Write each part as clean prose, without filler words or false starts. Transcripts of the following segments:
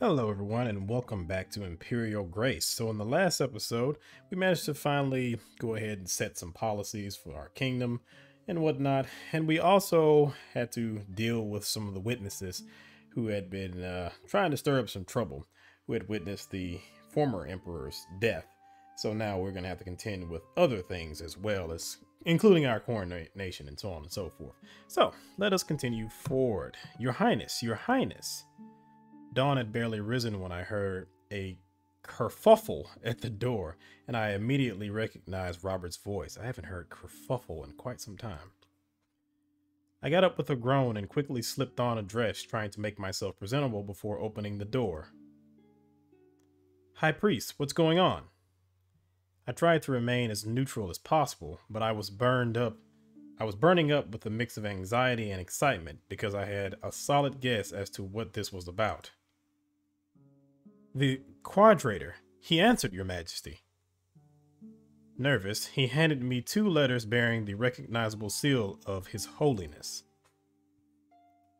Hello everyone and welcome back to Imperial Grace. So in the last episode, we managed to finally go ahead and set some policies for our kingdom and whatnot. And we also had to deal with some of the witnesses who had been trying to stir up some trouble, who had witnessed the former emperor's death. So now we're going to have to contend with other things as well, as including our coronation and so on and so forth. So let us continue forward. Your Highness, Your Highness. Dawn had barely risen when I heard a kerfuffle at the door, and I immediately recognized Robert's voice. I haven't heard kerfuffle in quite some time. I got up with a groan and quickly slipped on a dress, trying to make myself presentable before opening the door. High Priest, what's going on? I tried to remain as neutral as possible, but I was burning up with a mix of anxiety and excitement because I had a solid guess as to what this was about. The Quadrator, he answered, Your Majesty. Nervous, he handed me 2 letters bearing the recognizable seal of His Holiness.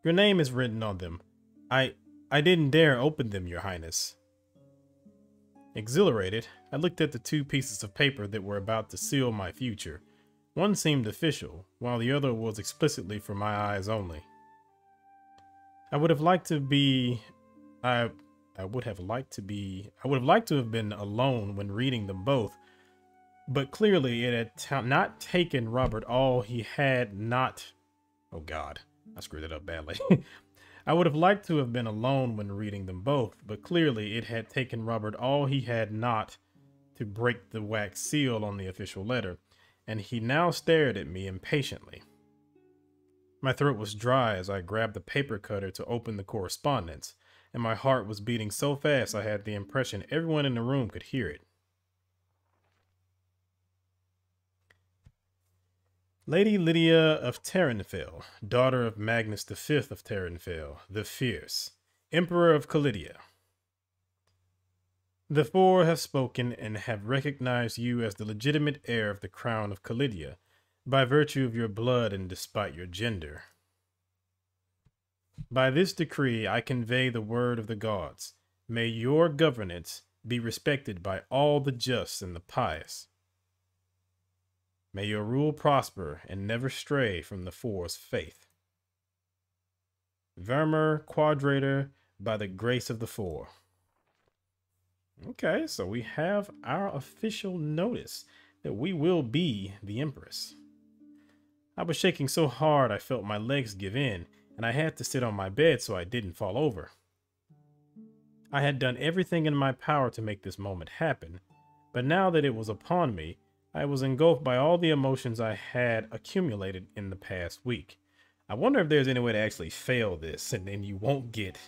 Your name is written on them. I didn't dare open them, Your Highness. Exhilarated, I looked at the 2 pieces of paper that were about to seal my future. One seemed official, while the other was explicitly for my eyes only. I would have liked to have been alone when reading them both, but clearly it had not taken Robert all he had not. Oh God, I screwed it up badly. I would have liked to have been alone when reading them both, but clearly it had taken Robert all he had not to break the wax seal on the official letter, and he now stared at me impatiently. My throat was dry as I grabbed the paper cutter to open the correspondence, and my heart was beating so fast I had the impression everyone in the room could hear it. Lady Lydia of Terranfell, daughter of Magnus V of Terranfell, the Fierce, Emperor of Calidia. The 4 have spoken and have recognized you as the legitimate heir of the crown of Calidia, by virtue of your blood and despite your gender. By this decree I convey the word of the gods. May your governance be respected by all the just and the pious. May your rule prosper and never stray from the 4's faith. Vermeer Quadrator, by the grace of the 4. Okay, so we have our official notice that we will be the Empress. I was shaking so hard I felt my legs give in, and I had to sit on my bed so I didn't fall over. I had done everything in my power to make this moment happen, but now that it was upon me, I was engulfed by all the emotions I had accumulated in the past week. I wonder if there's any way to actually fail this and then you won't get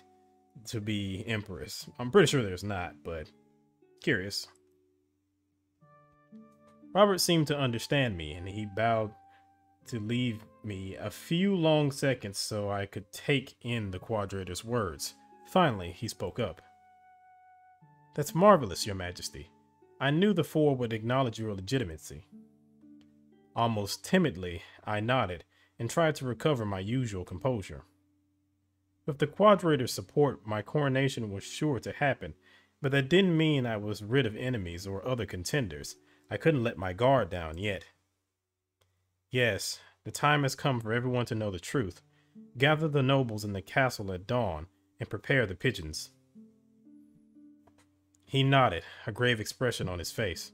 to be Empress. I'm pretty sure there's not, but curious. Robert seemed to understand me, and he bowed to leave me a few long seconds so I could take in the Quadrator's words. Finally, he spoke up. That's marvelous, Your Majesty. I knew the 4 would acknowledge your legitimacy. Almost timidly, I nodded and tried to recover my usual composure. With the Quadrator's support, my coronation was sure to happen, but that didn't mean I was rid of enemies or other contenders. I couldn't let my guard down yet. Yes, the time has come for everyone to know the truth. Gather the nobles in the castle at dawn and prepare the pigeons. He nodded, a grave expression on his face.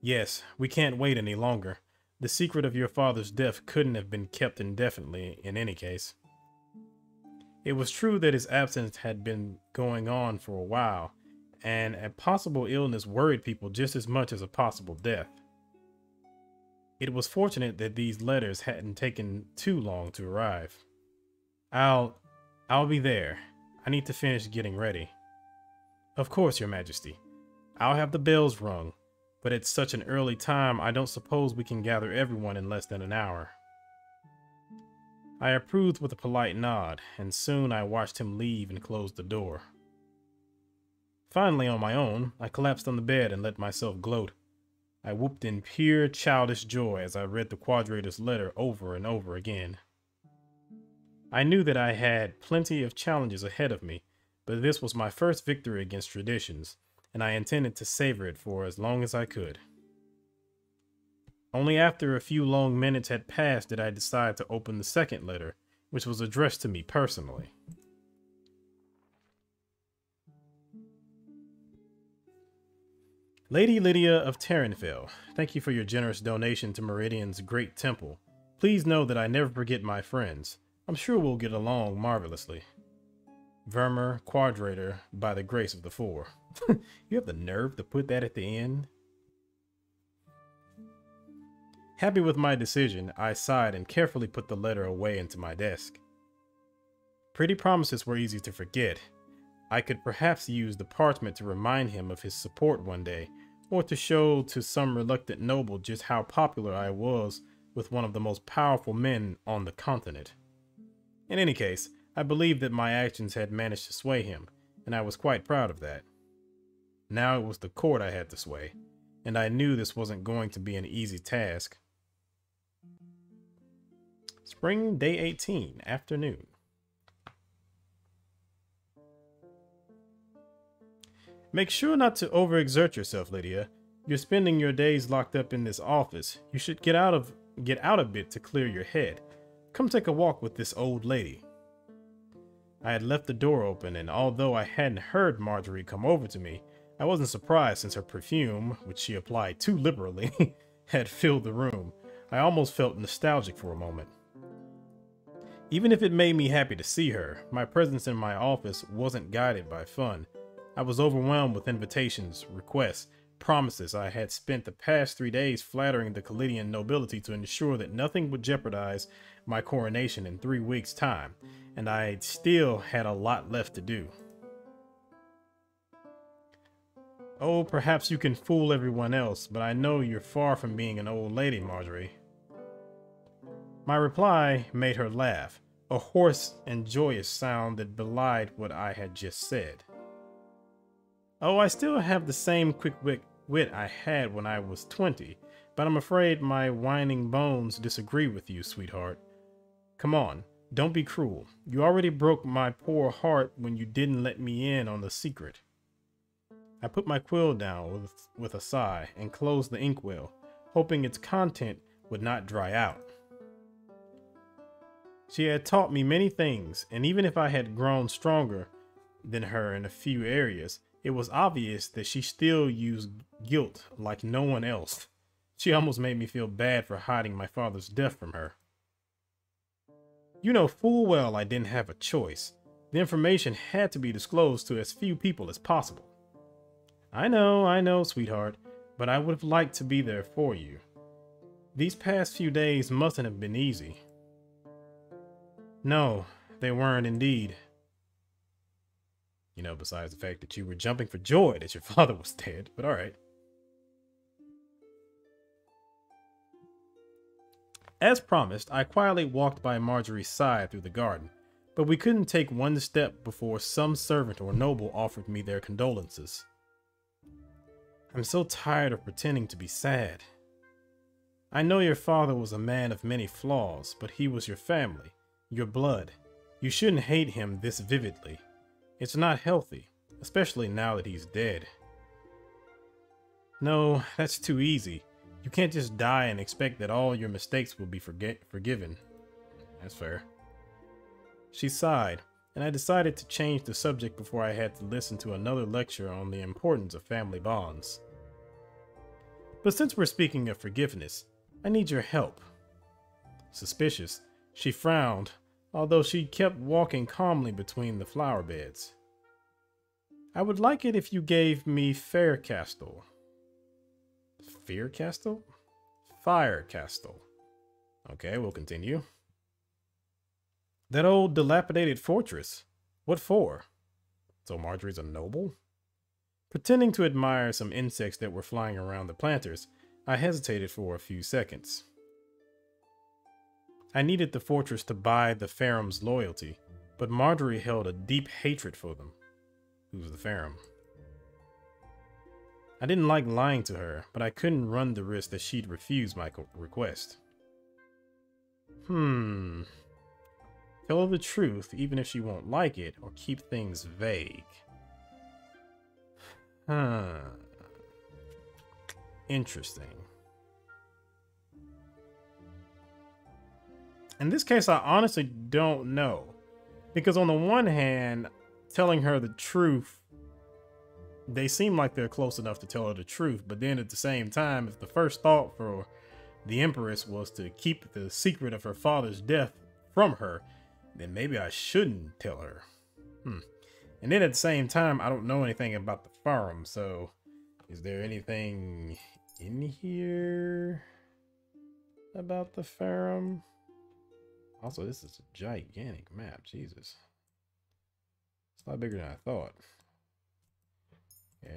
Yes, we can't wait any longer. The secret of your father's death couldn't have been kept indefinitely in any case. It was true that his absence had been going on for a while, and a possible illness worried people just as much as a possible death. It was fortunate that these letters hadn't taken too long to arrive. I'll be there. I need to finish getting ready. Of course, Your Majesty. I'll have the bells rung, but at such an early time, I don't suppose we can gather everyone in less than an hour. I approved with a polite nod, and soon I watched him leave and close the door. Finally, on my own, I collapsed on the bed and let myself gloat. I whooped in pure childish joy as I read the Quadrator's letter over and over again. I knew that I had plenty of challenges ahead of me, but this was my first victory against traditions, and I intended to savor it for as long as I could. Only after a few long minutes had passed did I decide to open the second letter, which was addressed to me personally. Lady Lydia of Terranfell, thank you for your generous donation to Meridian's great temple. Please know that I never forget my friends. I'm sure we'll get along marvelously. Vermeer Quadrator, by the grace of the Four. You have the nerve to put that at the end? Happy with my decision, I sighed and carefully put the letter away into my desk. Pretty promises were easy to forget. I could perhaps use the parchment to remind him of his support one day, or to show to some reluctant noble just how popular I was with one of the most powerful men on the continent. In any case, I believed that my actions had managed to sway him, and I was quite proud of that. Now it was the court I had to sway, and I knew this wasn't going to be an easy task. Spring, day 18, afternoon. Make sure not to overexert yourself, Lydia. You're spending your days locked up in this office. You should get out a bit to clear your head. Come take a walk with this old lady. I had left the door open, and although I hadn't heard Marjorie come over to me, I wasn't surprised since her perfume, which she applied too liberally, had filled the room. I almost felt nostalgic for a moment. Even if it made me happy to see her, my presence in my office wasn't guided by fun. I was overwhelmed with invitations, requests, promises. I had spent the past 3 days flattering the Callidian nobility to ensure that nothing would jeopardize my coronation in 3 weeks' time, and I still had a lot left to do. Oh, perhaps you can fool everyone else, but I know you're far from being an old lady, Marjorie. My reply made her laugh, a hoarse and joyous sound that belied what I had just said. Oh, I still have the same quick wit I had when I was 20, but I'm afraid my whining bones disagree with you, sweetheart. Come on, don't be cruel. You already broke my poor heart when you didn't let me in on the secret. I put my quill down with a sigh and closed the inkwell, hoping its content would not dry out. She had taught me many things, and even if I had grown stronger than her in a few areas, it was obvious that she still used guilt like no one else. She almost made me feel bad for hiding my father's death from her. You know full well I didn't have a choice. The information had to be disclosed to as few people as possible. I know, sweetheart, but I would have liked to be there for you. These past few days mustn't have been easy. No, they weren't indeed. You know, besides the fact that you were jumping for joy that your father was dead, but alright. As promised, I quietly walked by Marjorie's side through the garden, but we couldn't take one step before some servant or noble offered me their condolences. I'm so tired of pretending to be sad. I know your father was a man of many flaws, but he was your family, your blood. You shouldn't hate him this vividly. It's not healthy, especially now that he's dead. No, that's too easy. You can't just die and expect that all your mistakes will be forgiven. That's fair. She sighed, and I decided to change the subject before I had to listen to another lecture on the importance of family bonds. But since we're speaking of forgiveness, I need your help. Suspicious, she frowned, although she kept walking calmly between the flower beds. I would like it if you gave me Faircastle. Faircastle? Firecastle. Okay, we'll continue. That old dilapidated fortress. What for? So Marjorie's a noble? Pretending to admire some insects that were flying around the planters, I hesitated for a few seconds. I needed the fortress to buy the Ferrum's loyalty, but Marjorie held a deep hatred for them. Who's the Ferrum? I didn't like lying to her, but I couldn't run the risk that she'd refuse my request. Tell her the truth, even if she won't like it, or keep things vague. Interesting. In this case, I honestly don't know. Because on the one hand, telling her the truth, they seem like they're close enough to tell her the truth. But then at the same time, if the first thought for the Empress was to keep the secret of her father's death from her, then maybe I shouldn't tell her. And then at the same time, I don't know anything about the farm, so is there anything in here about the farm? Also, this is a gigantic map, Jesus. It's a lot bigger than I thought.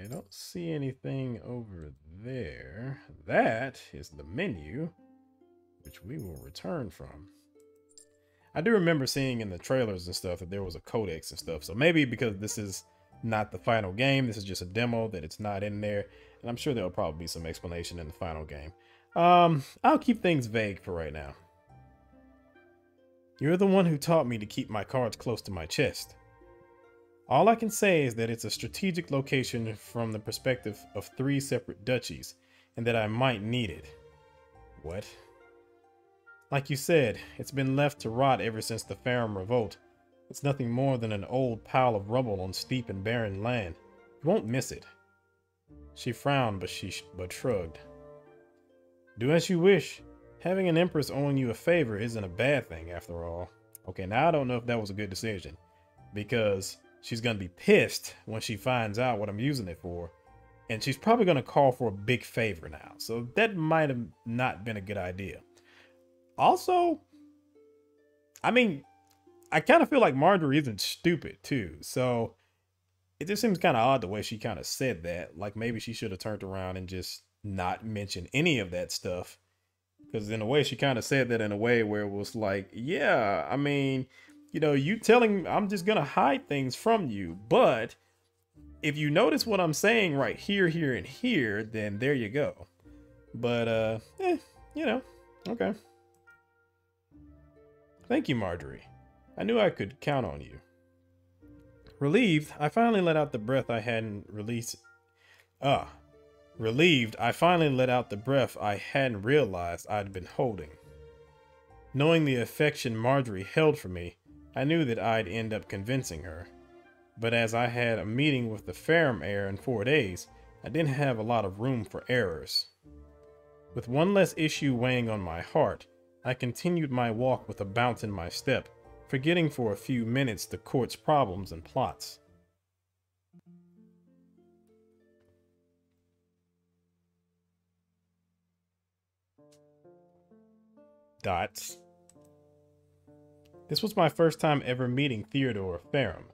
I don't see anything over there. That is the menu, which we will return from. I do remember seeing in the trailers and stuff that there was a codex and stuff. So maybe because this is not the final game, this is just a demo, that it's not in there. And I'm sure there'll probably be some explanation in the final game. I'll keep things vague for right now. You're the one who taught me to keep my cards close to my chest. All I can say is that it's a strategic location from the perspective of 3 separate duchies, and that I might need it. What? Like you said, it's been left to rot ever since the Farum revolt. It's nothing more than an old pile of rubble on steep and barren land. You won't miss it. She frowned, but shrugged. Do as you wish. Having an empress owing you a favor isn't a bad thing, after all. Okay, now I don't know if that was a good decision, because she's going to be pissed when she finds out what I'm using it for, and she's probably going to call for a big favor now. So that might have not been a good idea. Also, I mean, I kind of feel like Marjorie isn't stupid too. So it just seems kind of odd the way she kind of said that. Like maybe she should have turned around and just not mentioned any of that stuff. Because in a way, she kind of said that in a way where it was like, yeah, I mean, you know, you telling I'm just going to hide things from you. But if you notice what I'm saying right here, here, and here, then there you go. But, you know, okay. Thank you, Marjorie. I knew I could count on you. Relieved, I finally let out the breath I hadn't released. Relieved, I finally let out the breath I hadn't realized I'd been holding. Knowing the affection Marjorie held for me, I knew that I'd end up convincing her. But as I had a meeting with the Farum heir in 4 days, I didn't have a lot of room for errors. With one less issue weighing on my heart, I continued my walk with a bounce in my step, forgetting for a few minutes the court's problems and plots. Dots. This was my first time ever meeting Theodore Farum.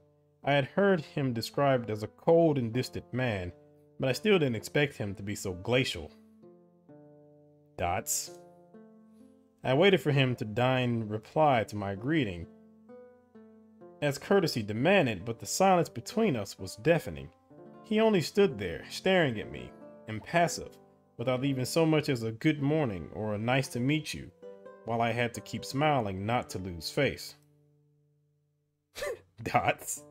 I had heard him described as a cold and distant man, but I still didn't expect him to be so glacial. Dots. I waited for him to deign reply to my greeting, as courtesy demanded, but the silence between us was deafening. He only stood there, staring at me, impassive, without even so much as a good morning or a nice to meet you, while I had to keep smiling not to lose face. Dots.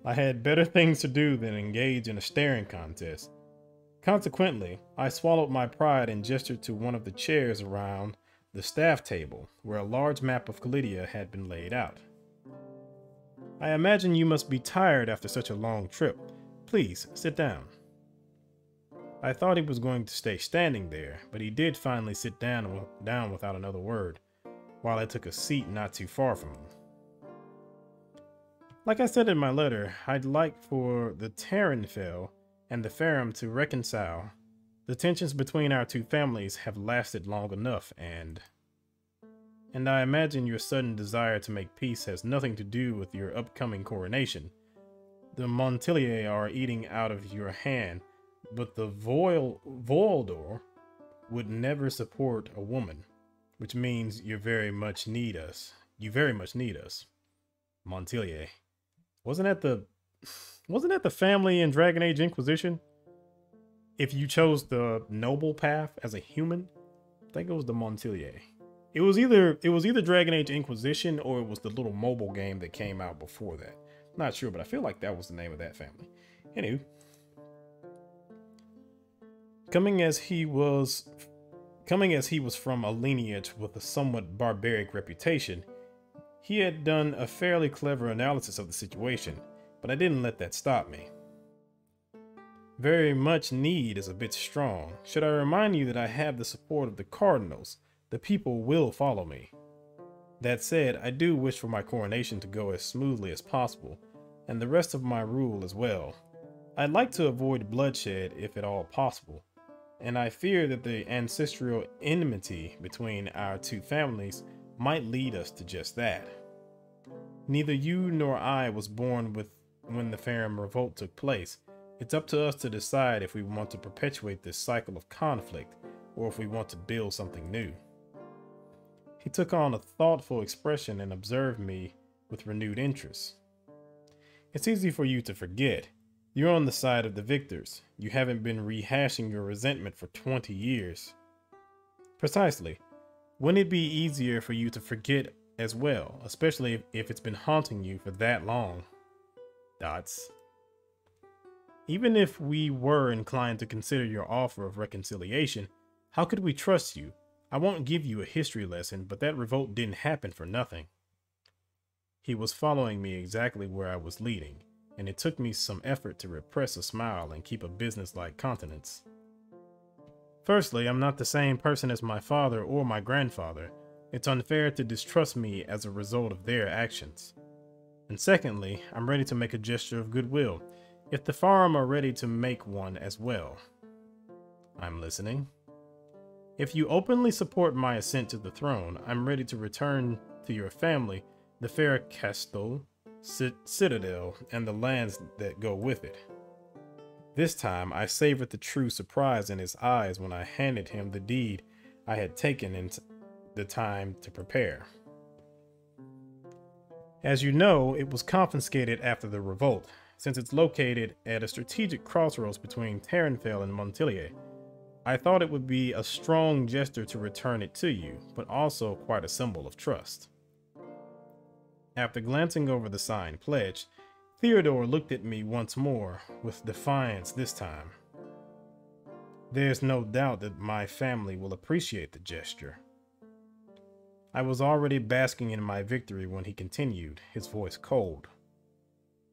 I had better things to do than engage in a staring contest. Consequently, I swallowed my pride and gestured to one of the chairs around the staff table, where a large map of Calydia had been laid out. I imagine you must be tired after such a long trip. Please, sit down. I thought he was going to stay standing there, but he did finally sit down without another word, while I took a seat not too far from him. Like I said in my letter, I'd like for the Terranfell and the Farum to reconcile. The tensions between our two families have lasted long enough, and I imagine your sudden desire to make peace has nothing to do with your upcoming coronation. The Montilier are eating out of your hand, but the Voldor would never support a woman, which means you very much need us. You very much need us. Montilier. Wasn't that the family in Dragon Age Inquisition? If you chose the noble path as a human, I think it was the Montilier. It was either Dragon Age Inquisition or it was the little mobile game that came out before that. Not sure, but I feel like that was the name of that family. Anywho, coming as he was from a lineage with a somewhat barbaric reputation, he had done a fairly clever analysis of the situation, but I didn't let that stop me. Very much need is a bit strong. Should I remind you that I have the support of the cardinals? The people will follow me. That said, I do wish for my coronation to go as smoothly as possible, and the rest of my rule as well. I'd like to avoid bloodshed if at all possible, and I fear that the ancestral enmity between our two families might lead us to just that. Neither you nor I was born when the Farum revolt took place. It's up to us to decide if we want to perpetuate this cycle of conflict or if we want to build something new. He took on a thoughtful expression and observed me with renewed interest. It's easy for you to forget. You're on the side of the victors. You haven't been rehashing your resentment for 20 years. Precisely. Wouldn't it be easier for you to forget as well, especially if it's been haunting you for that long? Dots. Even if we were inclined to consider your offer of reconciliation, how could we trust you? I won't give you a history lesson, but that revolt didn't happen for nothing. He was following me exactly where I was leading, and it took me some effort to repress a smile and keep a businesslike countenance. Firstly, I'm not the same person as my father or my grandfather. It's unfair to distrust me as a result of their actions. And secondly, I'm ready to make a gesture of goodwill, if the Farum are ready to make one as well. I'm listening. If you openly support my ascent to the throne, I'm ready to return to your family the fair castle, citadel, and the lands that go with it. This time, I savored the true surprise in his eyes when I handed him the deed I had taken in the time to prepare. As you know, it was confiscated after the revolt, since it's located at a strategic crossroads between Terranfell and Montilier. I thought it would be a strong gesture to return it to you, but also quite a symbol of trust. After glancing over the signed pledge, Theodore looked at me once more, with defiance this time. There's no doubt that my family will appreciate the gesture. I was already basking in my victory when he continued, his voice cold.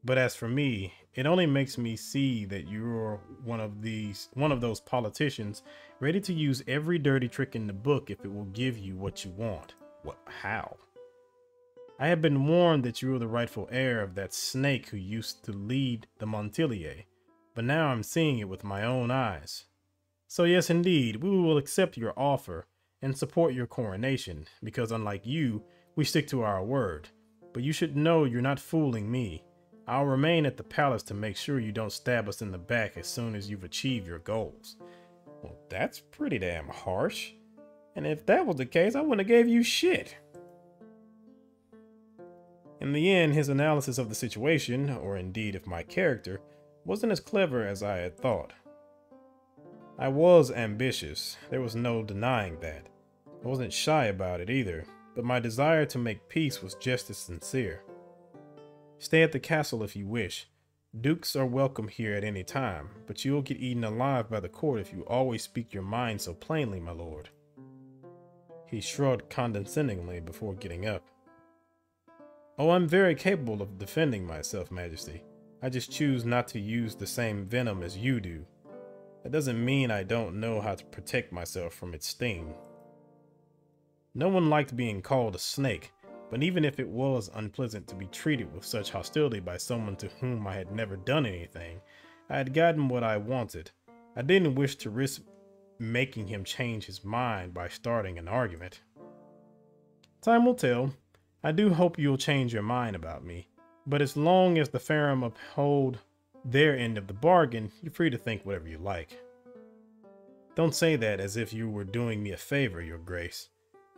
But as for me, it only makes me see that you're one of those politicians ready to use every dirty trick in the book if it will give you what you want. What? How? I have been warned that you are the rightful heir of that snake who used to lead the Montilier, but now I'm seeing it with my own eyes. So yes, indeed, we will accept your offer and support your coronation, because unlike you, we stick to our word. But you should know you're not fooling me. I'll remain at the palace to make sure you don't stab us in the back as soon as you've achieved your goals. Well, that's pretty damn harsh. And if that was the case, I wouldn't have gave you shit. In the end, his analysis of the situation, or indeed of my character, wasn't as clever as I had thought. I was ambitious, there was no denying that. I wasn't shy about it either, but my desire to make peace was just as sincere. Stay at the castle if you wish. Dukes are welcome here at any time, but you'll get eaten alive by the court if you always speak your mind so plainly, my lord. He shrugged condescendingly before getting up. Oh, I'm very capable of defending myself, Majesty. I just choose not to use the same venom as you do. That doesn't mean I don't know how to protect myself from its sting. No one liked being called a snake, but even if it was unpleasant to be treated with such hostility by someone to whom I had never done anything, I had gotten what I wanted. I didn't wish to risk making him change his mind by starting an argument. Time will tell. I do hope you'll change your mind about me, but as long as the Farum uphold their end of the bargain, you're free to think whatever you like. Don't say that as if you were doing me a favor, Your Grace.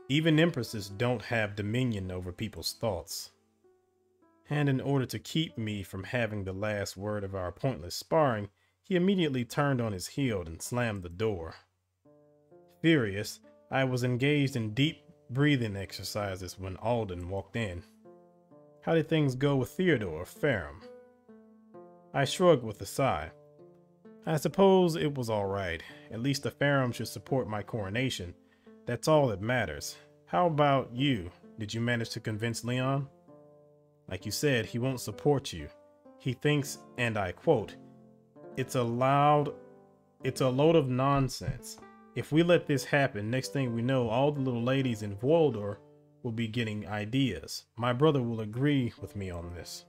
Even empresses don't have dominion over people's thoughts. And in order to keep me from having the last word of our pointless sparring, he immediately turned on his heel and slammed the door. Furious, I was engaged in deep breathing exercises when Alden walked in. How did things go with Theodore Ferrum? I shrugged with a sigh. I suppose it was all right. At least the Ferrum should support my coronation. That's all that matters. How about you? Did you manage to convince Leon? Like you said, he won't support you. He thinks, and I quote, it's a load of nonsense. If we let this happen, next thing we know, all the little ladies in Voldor will be getting ideas. My brother will agree with me on this."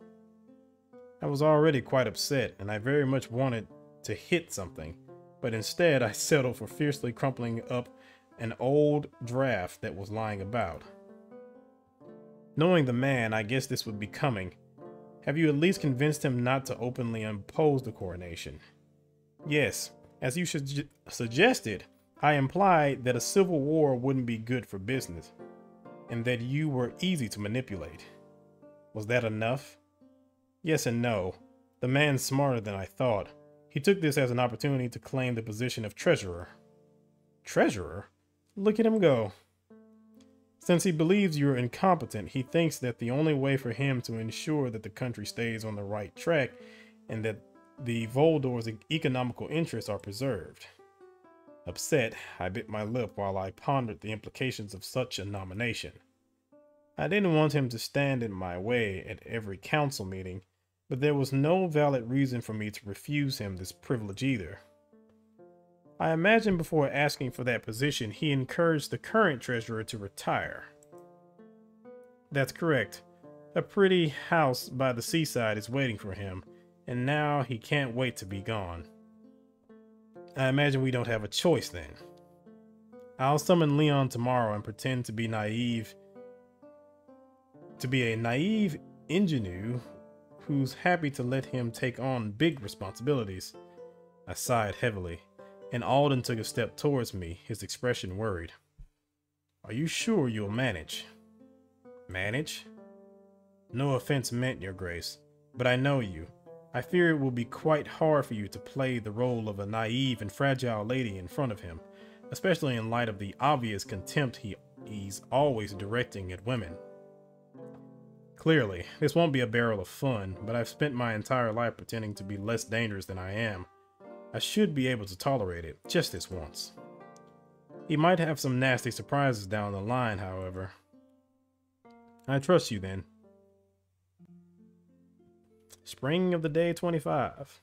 I was already quite upset, and I very much wanted to hit something, but instead I settled for fiercely crumpling up an old draft that was lying about. Knowing the man, I guess this would be coming. Have you at least convinced him not to openly oppose the coronation? Yes, as you suggested, I implied that a civil war wouldn't be good for business, and that you were easy to manipulate. Was that enough? Yes and no. The man's smarter than I thought. He took this as an opportunity to claim the position of treasurer. Treasurer? Look at him go. Since he believes you're incompetent, he thinks that the only way for him to ensure that the country stays on the right track and that the Voldor's economical interests are preserved. Upset, I bit my lip while I pondered the implications of such a nomination. I didn't want him to stand in my way at every council meeting, but there was no valid reason for me to refuse him this privilege either. I imagine before asking for that position, he encouraged the current treasurer to retire. That's correct. A pretty house by the seaside is waiting for him, and now he can't wait to be gone. I imagine we don't have a choice then. I'll summon Leon tomorrow and pretend to be a naive ingenue who's happy to let him take on big responsibilities. I sighed heavily, and Alden took a step towards me, his expression worried. Are you sure you'll manage? Manage? No offense meant, Your Grace, but I know you. I fear it will be quite hard for you to play the role of a naive and fragile lady in front of him, especially in light of the obvious contempt he's always directing at women. Clearly, this won't be a barrel of fun, but I've spent my entire life pretending to be less dangerous than I am. I should be able to tolerate it, just this once. He might have some nasty surprises down the line, however. I trust you then. Spring of the day 25.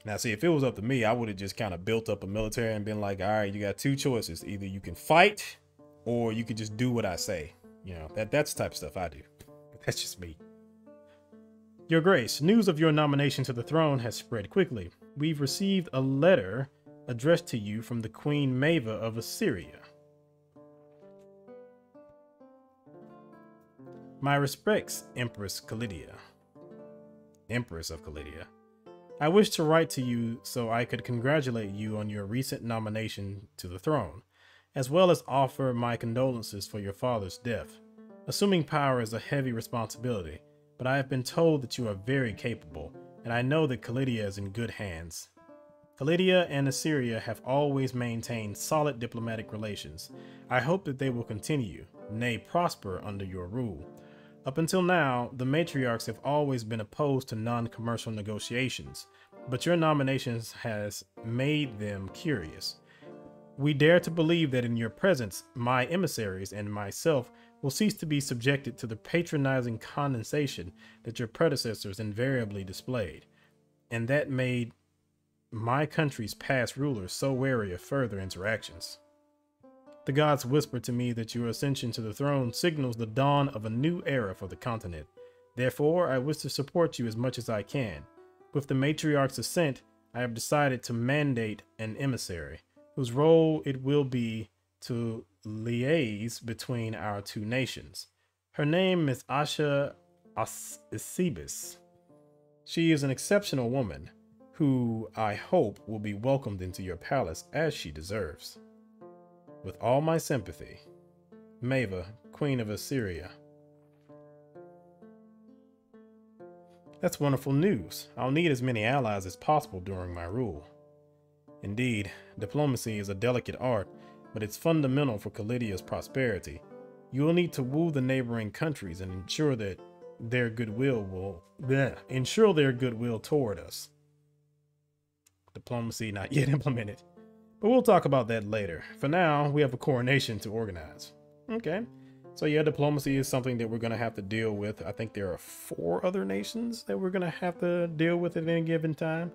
Now see, if it was up to me, I would have just kind of built up a military and been like, all right, you got two choices. Either you can fight or you can just do what I say. You know, that's the type of stuff I do. That's just me. Your Grace, news of your nomination to the throne has spread quickly. We've received a letter addressed to you from the Queen Maeva of Assyria. My respects, Empress Kalidia. Empress of Kalidia. I wish to write to you so I could congratulate you on your recent nomination to the throne, as well as offer my condolences for your father's death. Assuming power is a heavy responsibility, but I have been told that you are very capable, and I know that Kalidia is in good hands. Kalidia and Assyria have always maintained solid diplomatic relations. I hope that they will continue, nay prosper under your rule. Up until now, the matriarchs have always been opposed to non-commercial negotiations, but your nominations has made them curious. We dare to believe that in your presence, my emissaries and myself will cease to be subjected to the patronizing condescension that your predecessors invariably displayed, and that made my country's past rulers so wary of further interactions. The gods whisper to me that your ascension to the throne signals the dawn of a new era for the continent. Therefore, I wish to support you as much as I can. With the matriarch's assent, I have decided to mandate an emissary, whose role it will be to liaise between our two nations. Her name is Asha Isibis. She is an exceptional woman, who I hope will be welcomed into your palace as she deserves. With all my sympathy, Maeva, Queen of Assyria. That's wonderful news. I'll need as many allies as possible during my rule. Indeed, diplomacy is a delicate art, but it's fundamental for Calidia's prosperity. You will need to woo the neighboring countries and ensure their goodwill toward us. Diplomacy not yet implemented. But we'll talk about that later. For now, we have a coronation to organize. Okay. So yeah, diplomacy is something that we're going to have to deal with. I think there are 4 other nations that we're going to have to deal with at any given time.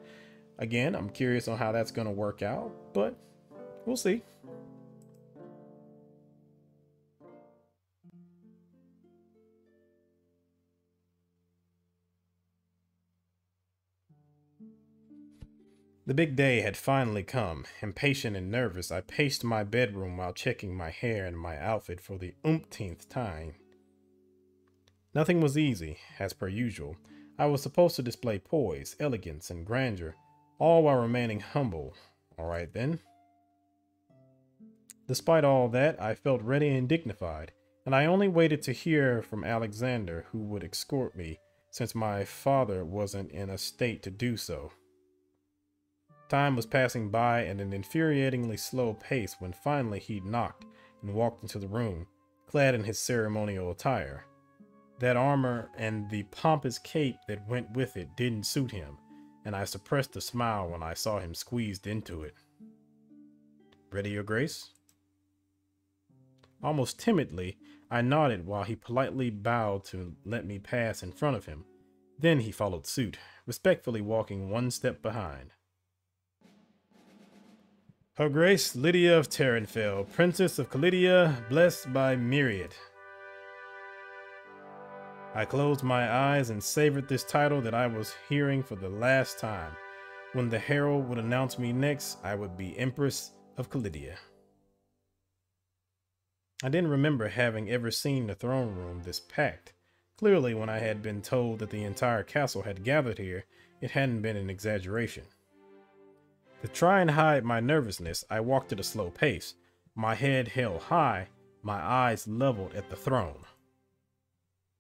Again, I'm curious on how that's going to work out, but we'll see. The big day had finally come. Impatient and nervous, I paced my bedroom while checking my hair and my outfit for the umpteenth time. Nothing was easy, as per usual. I was supposed to display poise, elegance, and grandeur, all while remaining humble. All right then. Despite all that, I felt ready and dignified, and I only waited to hear from Alexander, who would escort me, since my father wasn't in a state to do so. Time was passing by at an infuriatingly slow pace when finally he knocked and walked into the room, clad in his ceremonial attire. That armor and the pompous cape that went with it didn't suit him, and I suppressed a smile when I saw him squeezed into it. "Ready, Your Grace?" Almost timidly, I nodded while he politely bowed to let me pass in front of him. Then he followed suit, respectfully walking one step behind. "Her Grace Lydia of Terranfell, Princess of Calidia, blessed by Myriad." I closed my eyes and savored this title that I was hearing for the last time. When the herald would announce me next, I would be Empress of Calidia. I didn't remember having ever seen the throne room this packed. Clearly, when I had been told that the entire castle had gathered here, it hadn't been an exaggeration. To try and hide my nervousness, I walked at a slow pace, my head held high, my eyes leveled at the throne.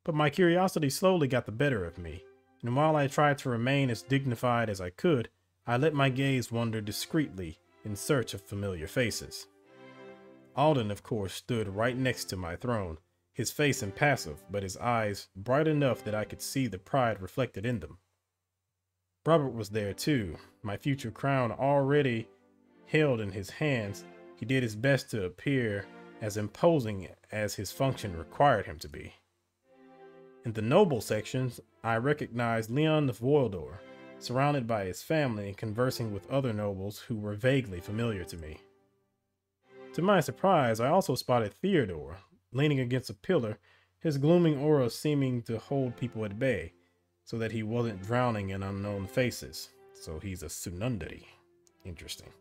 But my curiosity slowly got the better of me, and while I tried to remain as dignified as I could, I let my gaze wander discreetly in search of familiar faces. Alden, of course, stood right next to my throne, his face impassive, but his eyes bright enough that I could see the pride reflected in them. Robert was there too, my future crown already held in his hands. He did his best to appear as imposing as his function required him to be. In the noble sections, I recognized Leon of Voildor, surrounded by his family and conversing with other nobles who were vaguely familiar to me. To my surprise, I also spotted Theodore, leaning against a pillar, his glooming aura seeming to hold people at bay, so that he wasn't drowning in unknown faces. So he's a Sunundari. Interesting.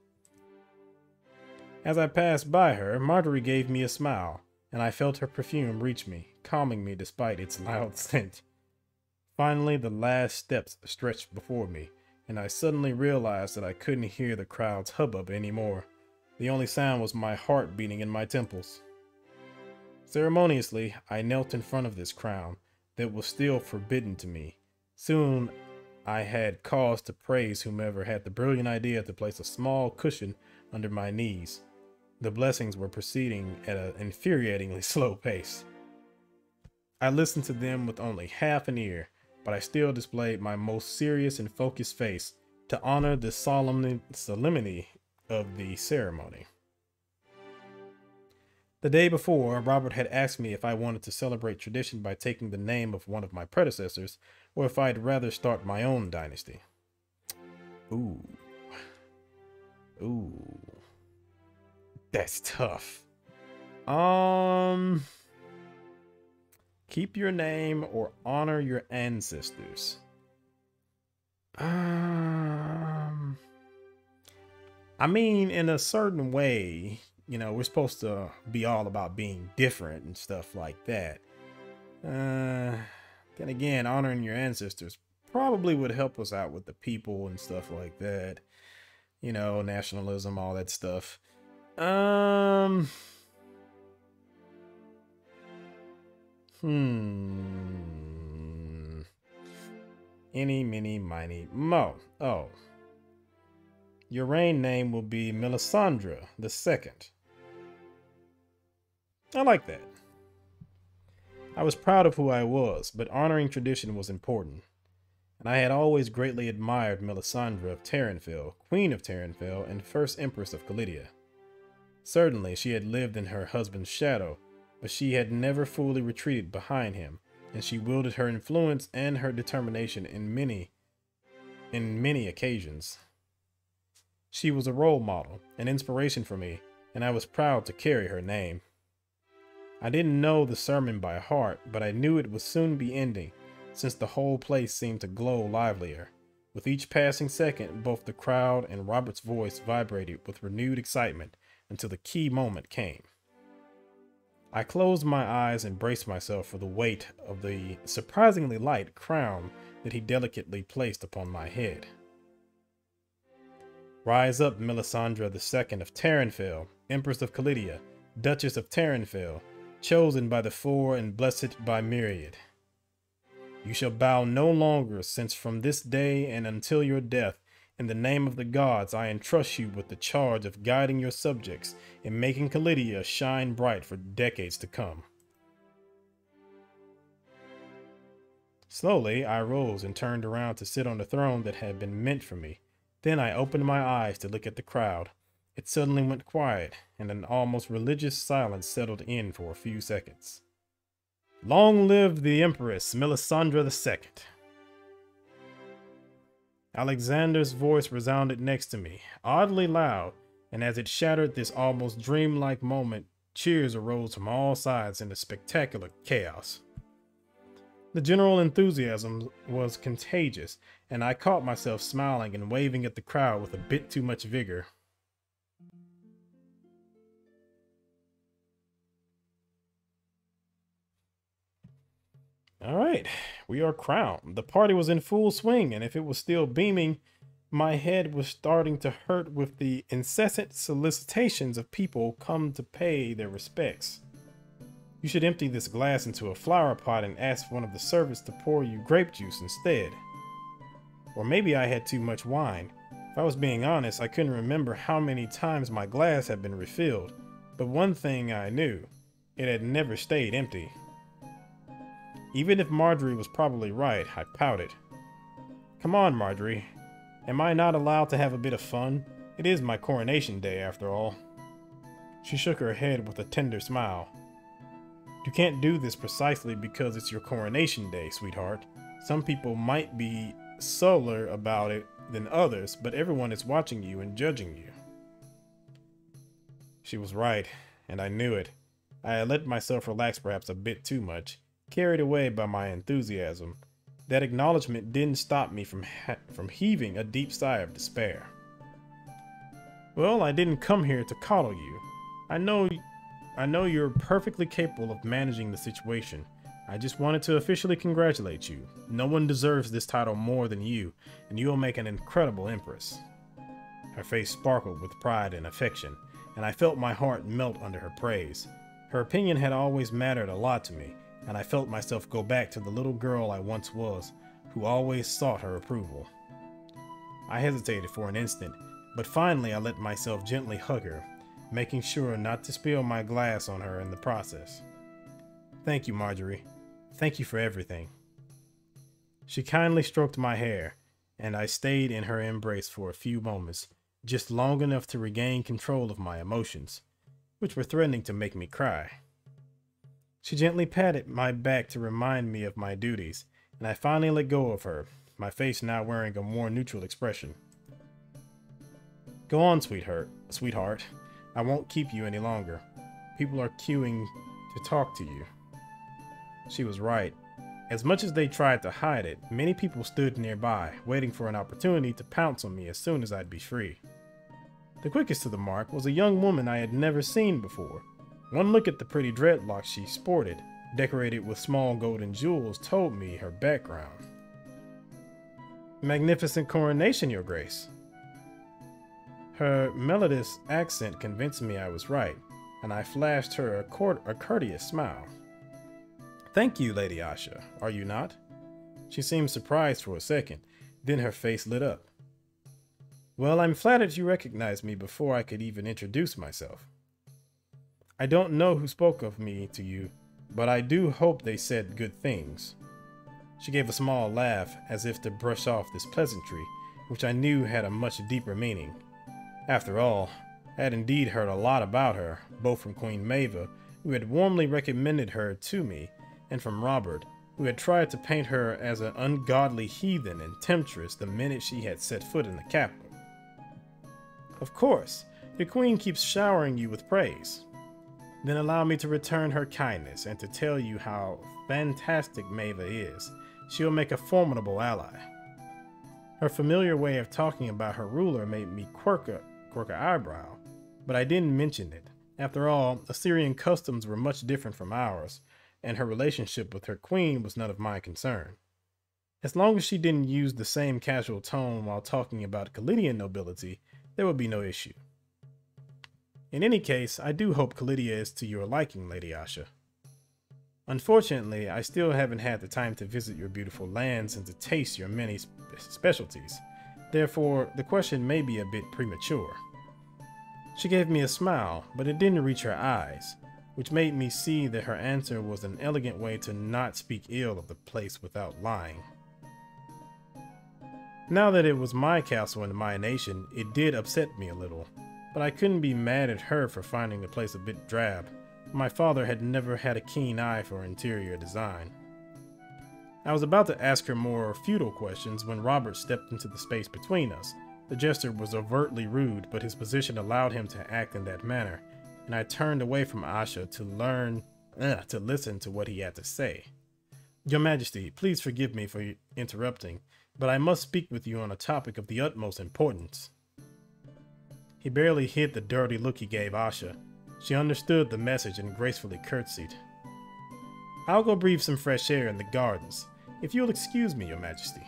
As I passed by her, Marjorie gave me a smile, and I felt her perfume reach me, calming me despite its loud scent. Finally, the last steps stretched before me, and I suddenly realized that I couldn't hear the crowd's hubbub anymore. The only sound was my heart beating in my temples. Ceremoniously, I knelt in front of this crown that was still forbidden to me. Soon, I had cause to praise whomever had the brilliant idea to place a small cushion under my knees. The blessings were proceeding at an infuriatingly slow pace. I listened to them with only half an ear, but I still displayed my most serious and focused face to honor the solemnity of the ceremony. The day before, Robert had asked me if I wanted to celebrate tradition by taking the name of one of my predecessors, or if I'd rather start my own dynasty. Ooh. That's tough. Keep your name or honor your ancestors. I mean, in a certain way, you know, we're supposed to be all about being different and stuff like that. Then again, honoring your ancestors probably would help us out with the people and stuff like that. You know, nationalism, all that stuff. Eeny, meeny, miny, mo. Oh. Your reign name will be Melisandre II. I like that. I was proud of who I was, but honoring tradition was important. And I had always greatly admired Melisandre of Terranfell, Queen of Terranfell, and First Empress of Calidia. Certainly, she had lived in her husband's shadow, but she had never fully retreated behind him, and she wielded her influence and her determination in many occasions. She was a role model, an inspiration for me, and I was proud to carry her name. I didn't know the sermon by heart, but I knew it would soon be ending, since the whole place seemed to glow livelier. With each passing second, both the crowd and Robert's voice vibrated with renewed excitement until the key moment came. I closed my eyes and braced myself for the weight of the surprisingly light crown that he delicately placed upon my head. Rise up, Melisandre II of Terranfell, Empress of Calidia, Duchess of Terranfell, chosen by the Four and blessed by Myriad. You shall bow no longer, since from this day and until your death, in the name of the gods, I entrust you with the charge of guiding your subjects in making Calidia shine bright for decades to come. Slowly, I rose and turned around to sit on the throne that had been meant for me. Then I opened my eyes to look at the crowd. It suddenly went quiet, and an almost religious silence settled in for a few seconds. Long live the Empress, Melisandre II. Alexander's voice resounded next to me, oddly loud, and as it shattered this almost dreamlike moment, cheers arose from all sides in a spectacular chaos. The general enthusiasm was contagious, and I caught myself smiling and waving at the crowd with a bit too much vigor. All right, we are crowned. The party was in full swing, and if it was still beaming, my head was starting to hurt with the incessant solicitations of people come to pay their respects. You should empty this glass into a flower pot and ask one of the servants to pour you grape juice instead. Or maybe I had too much wine. If I was being honest, I couldn't remember how many times my glass had been refilled, but one thing I knew, it had never stayed empty. Even if Marjorie was probably right, I pouted. Come on, Marjorie. Am I not allowed to have a bit of fun? It is my coronation day, after all. She shook her head with a tender smile. You can't do this precisely because it's your coronation day, sweetheart. Some people might be subtler about it than others, but everyone is watching you and judging you. She was right, and I knew it. I had let myself relax perhaps a bit too much, carried away by my enthusiasm. That acknowledgement didn't stop me from heaving a deep sigh of despair. Well, I didn't come here to coddle you. I know you're perfectly capable of managing the situation. I just wanted to officially congratulate you. No one deserves this title more than you, and you will make an incredible empress. Her face sparkled with pride and affection, and I felt my heart melt under her praise. Her opinion had always mattered a lot to me, and I felt myself go back to the little girl I once was, who always sought her approval. I hesitated for an instant, but finally I let myself gently hug her, making sure not to spill my glass on her in the process. Thank you, Marjorie. Thank you for everything. She kindly stroked my hair, and I stayed in her embrace for a few moments, just long enough to regain control of my emotions, which were threatening to make me cry. She gently patted my back to remind me of my duties, and I finally let go of her, my face now wearing a more neutral expression. Go on, sweetheart. I won't keep you any longer. People are queuing to talk to you. She was right. As much as they tried to hide it, many people stood nearby, waiting for an opportunity to pounce on me as soon as I'd be free. The quickest to the mark was a young woman I had never seen before. One look at the pretty dreadlocks she sported, decorated with small golden jewels, told me her background. Magnificent coronation, Your Grace. Her melodious accent convinced me I was right, and I flashed her a courteous smile. Thank you, Lady Asha, are you not? She seemed surprised for a second, then her face lit up. Well, I'm flattered you recognized me before I could even introduce myself. I don't know who spoke of me to you, but I do hope they said good things. She gave a small laugh, as if to brush off this pleasantry, which I knew had a much deeper meaning. After all, I had indeed heard a lot about her, both from Queen Maeva, who had warmly recommended her to me, and from Robert, who had tried to paint her as an ungodly heathen and temptress the minute she had set foot in the capital. Of course, your queen keeps showering you with praise. Then allow me to return her kindness and to tell you how fantastic Maeva is. She'll make a formidable ally. Her familiar way of talking about her ruler made me quirk an eyebrow, but I didn't mention it. After all, Assyrian customs were much different from ours, and her relationship with her queen was none of my concern. As long as she didn't use the same casual tone while talking about Kalidian nobility, there would be no issue. In any case, I do hope Kalidia is to your liking, Lady Asha. Unfortunately, I still haven't had the time to visit your beautiful lands and to taste your many specialties. Therefore, the question may be a bit premature. She gave me a smile, but it didn't reach her eyes, which made me see that her answer was an elegant way to not speak ill of the place without lying. Now that it was my castle and my nation, it did upset me a little, but I couldn't be mad at her for finding the place a bit drab. My father had never had a keen eye for interior design. I was about to ask her more futile questions when Robert stepped into the space between us. The gesture was overtly rude, but his position allowed him to act in that manner, and I turned away from Asha to listen to what he had to say. Your Majesty, please forgive me for interrupting, but I must speak with you on a topic of the utmost importance. He barely hid the dirty look he gave Asha. She understood the message and gracefully curtsied. I'll go breathe some fresh air in the gardens, if you'll excuse me, Your Majesty.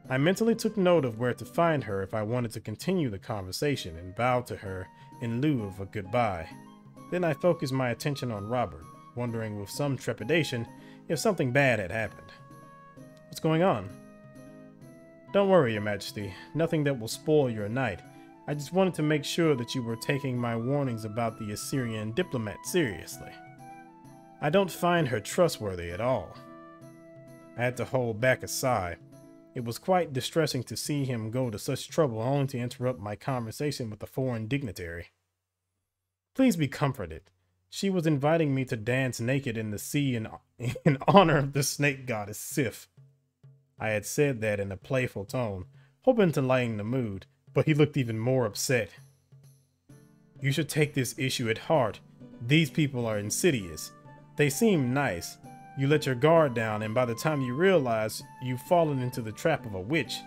I mentally took note of where to find her if I wanted to continue the conversation and bowed to her in lieu of a goodbye. Then I focused my attention on Robert, wondering with some trepidation if something bad had happened. What's going on? Don't worry, Your Majesty. Nothing that will spoil your night. I just wanted to make sure that you were taking my warnings about the Assyrian diplomat seriously. I don't find her trustworthy at all. I had to hold back a sigh. It was quite distressing to see him go to such trouble only to interrupt my conversation with a foreign dignitary. Please be comforted. She was inviting me to dance naked in the sea in honor of the snake goddess Sif. I had said that in a playful tone, hoping to lighten the mood, but he looked even more upset. You should take this issue at heart. These people are insidious. They seem nice. You let your guard down, and by the time you realize you've fallen into the trap of a witch,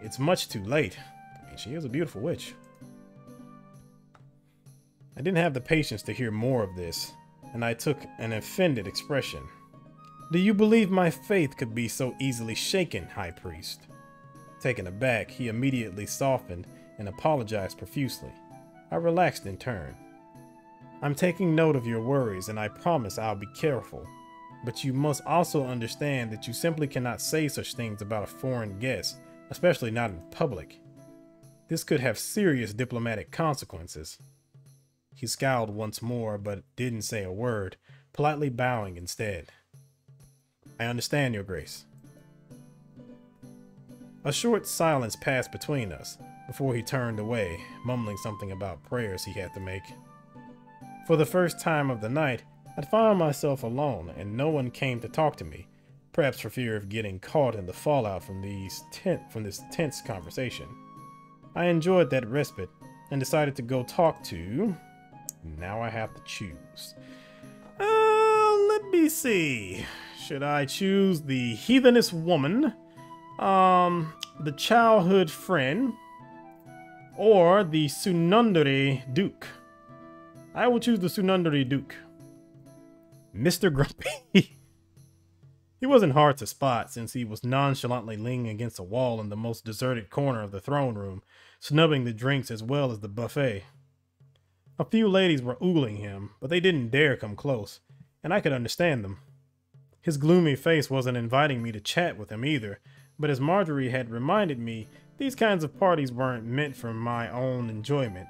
it's much too late. I mean, she is a beautiful witch. I didn't have the patience to hear more of this, and I took an offended expression. Do you believe my faith could be so easily shaken, High Priest? Taken aback, he immediately softened and apologized profusely. I relaxed in turn. I'm taking note of your worries, and I promise I'll be careful. But you must also understand that you simply cannot say such things about a foreign guest, especially not in public. This could have serious diplomatic consequences. He scowled once more, but didn't say a word, politely bowing instead. I understand, Your Grace. A short silence passed between us before he turned away, mumbling something about prayers he had to make. For the first time of the night, I'd found myself alone, and no one came to talk to me, perhaps for fear of getting caught in the fallout from this tense conversation. I enjoyed that respite and decided to go talk to... Now I have to choose. Let me see. Should I choose the heathenist woman, the childhood friend, or the Sunundari Duke? I will choose the Sunundari Duke. Mr. Grumpy. He wasn't hard to spot since he was nonchalantly leaning against a wall in the most deserted corner of the throne room, snubbing the drinks as well as the buffet. A few ladies were oogling him, but they didn't dare come close, and I could understand them. His gloomy face wasn't inviting me to chat with him either, but as Marjorie had reminded me, These kinds of parties weren't meant for my own enjoyment.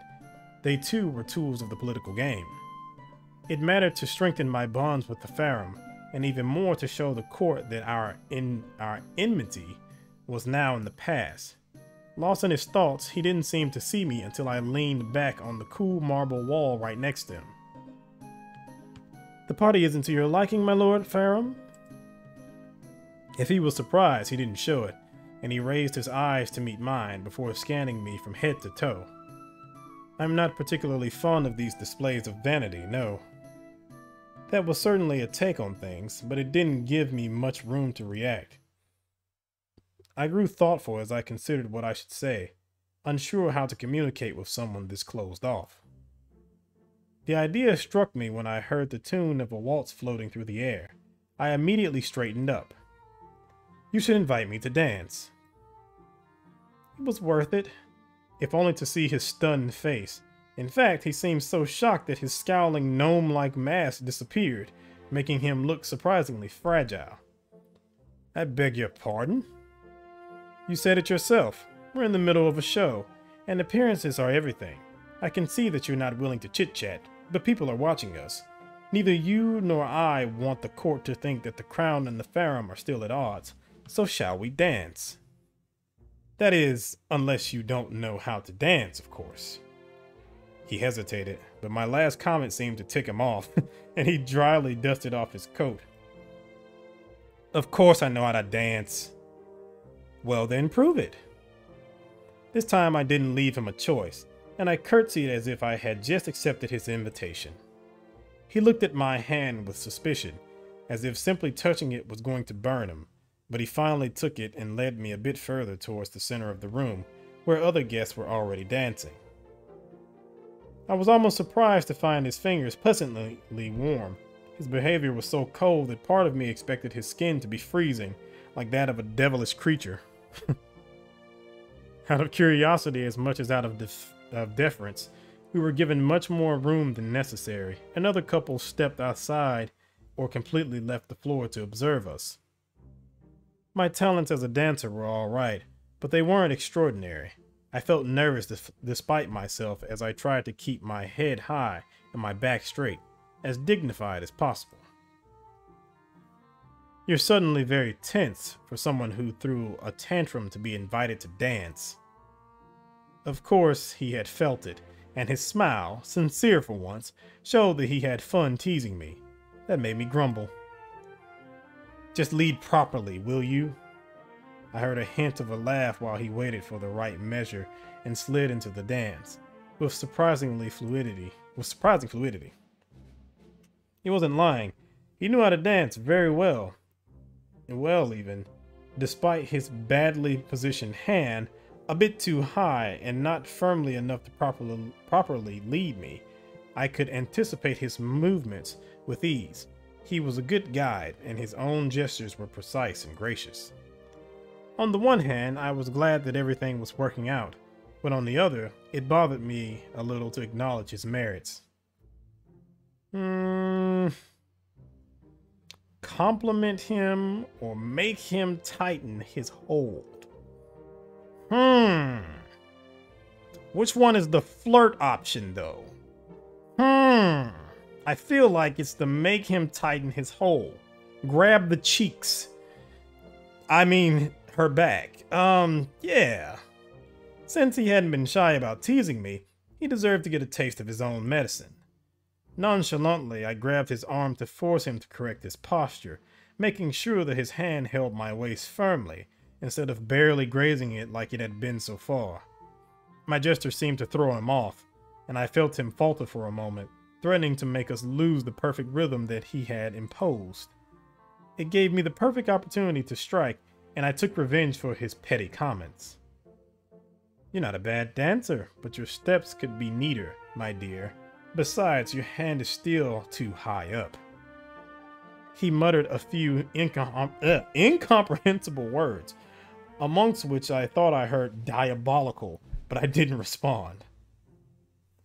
They too were tools of the political game. It mattered to strengthen my bonds with the Farum, and even more to show the court that our enmity was now in the past. Lost in his thoughts, he didn't seem to see me until I leaned back on the cool marble wall right next to him. "The party isn't to your liking, my lord Farum?" If he was surprised, he didn't show it, and he raised his eyes to meet mine before scanning me from head to toe. I'm not particularly fond of these displays of vanity, no. That was certainly a take on things, but it didn't give me much room to react. I grew thoughtful as I considered what I should say, unsure how to communicate with someone this closed off. The idea struck me when I heard the tune of a waltz floating through the air. I immediately straightened up. "You should invite me to dance." It was worth it, if only to see his stunned face. In fact, he seemed so shocked that his scowling gnome-like mask disappeared, making him look surprisingly fragile. "I beg your pardon?" "You said it yourself. We're in the middle of a show, and appearances are everything. I can see that you're not willing to chit-chat, but people are watching us. Neither you nor I want the court to think that the Crown and the Farum are still at odds, so shall we dance? That is, unless you don't know how to dance, of course." He hesitated, but my last comment seemed to tick him off, and he dryly dusted off his coat. "Of course I know how to dance." "Well then, prove it." This time I didn't leave him a choice, and I curtsied as if I had just accepted his invitation. He looked at my hand with suspicion, as if simply touching it was going to burn him, but he finally took it and led me a bit further towards the center of the room, where other guests were already dancing. I was almost surprised to find his fingers pleasantly warm. His behavior was so cold that part of me expected his skin to be freezing, like that of a devilish creature. Out of curiosity as much as out of deference, we were given much more room than necessary. Another couple stepped outside or completely left the floor to observe us. My talents as a dancer were all right, but they weren't extraordinary. I felt nervous despite myself as I tried to keep my head high and my back straight, as dignified as possible. "You're suddenly very tense for someone who threw a tantrum to be invited to dance." Of course, he had felt it, and his smile, sincere for once, showed that he had fun teasing me. That made me grumble. "Just lead properly, will you?" I heard a hint of a laugh while he waited for the right measure and slid into the dance, with surprising fluidity. He wasn't lying. He knew how to dance very well. Well, even, despite his badly positioned hand, a bit too high and not firmly enough to properly lead me, I could anticipate his movements with ease. He was a good guide, and his own gestures were precise and gracious. On the one hand, I was glad that everything was working out, but on the other, it bothered me a little to acknowledge his merits. Compliment him or make him tighten his hold? Which one is the flirt option, though? I feel like it's to make him tighten his hold. Grab the cheeks. I mean, her back. Yeah. Since he hadn't been shy about teasing me, he deserved to get a taste of his own medicine. Nonchalantly, I grabbed his arm to force him to correct his posture, making sure that his hand held my waist firmly, instead of barely grazing it like it had been so far. My gesture seemed to throw him off, and I felt him falter for a moment, threatening to make us lose the perfect rhythm that he had imposed. It gave me the perfect opportunity to strike, and I took revenge for his petty comments. "You're not a bad dancer, but your steps could be neater, my dear. Besides, your hand is still too high up." He muttered a few incomprehensible words, amongst which I thought I heard diabolical, but I didn't respond.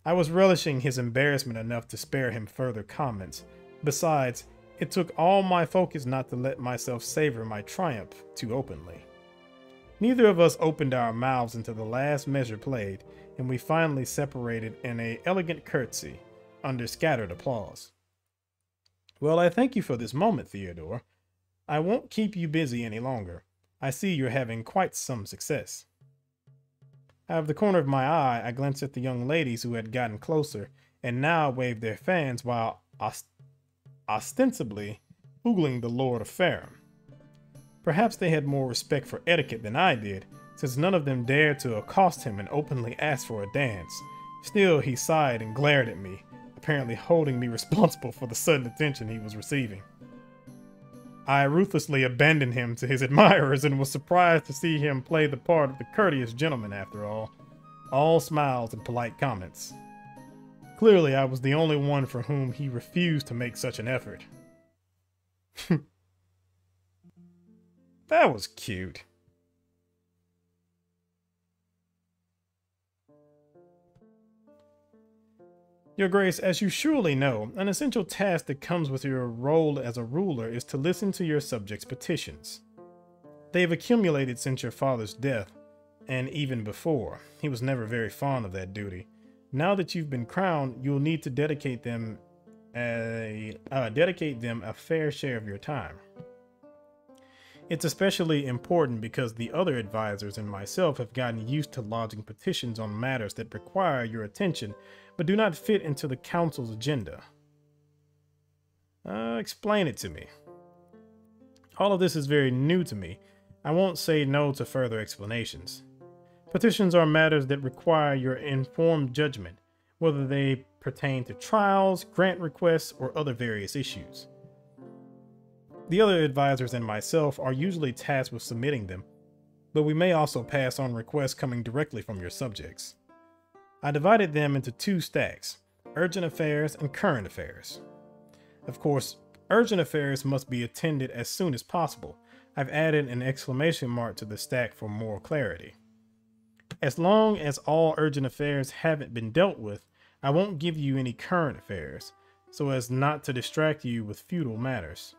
I was relishing his embarrassment enough to spare him further comments. Besides, it took all my focus not to let myself savor my triumph too openly. Neither of us opened our mouths until the last measure played, and we finally separated in an elegant curtsy, under scattered applause. Well, I thank you for this moment, Theodore. I won't keep you busy any longer. I see you're having quite some success. Out of the corner of my eye, I glanced at the young ladies who had gotten closer and now waved their fans while ostensibly oogling the Lord of Farum. Perhaps they had more respect for etiquette than I did, since none of them dared to accost him and openly ask for a dance. Still, he sighed and glared at me, apparently holding me responsible for the sudden attention he was receiving. I ruthlessly abandoned him to his admirers and was surprised to see him play the part of the courteous gentleman after all smiles and polite comments. Clearly, I was the only one for whom he refused to make such an effort. That was cute. Your Grace, as you surely know, an essential task that comes with your role as a ruler is to listen to your subjects' petitions. They have accumulated since your father's death, and even before. He was never very fond of that duty. Now that you've been crowned, you'll need to dedicate them a fair share of your time. It's especially important because the other advisors and myself have gotten used to lodging petitions on matters that require your attention but do not fit into the council's agenda. Explain it to me. All of this is very new to me. I won't say no to further explanations. Petitions are matters that require your informed judgment, whether they pertain to trials, grant requests, or other various issues. The other advisors and myself are usually tasked with submitting them, but we may also pass on requests coming directly from your subjects. I divided them into two stacks, urgent affairs and current affairs. Of course, urgent affairs must be attended as soon as possible. I've added an exclamation mark to the stack for more clarity. As long as all urgent affairs haven't been dealt with, I won't give you any current affairs, so as not to distract you with futile matters.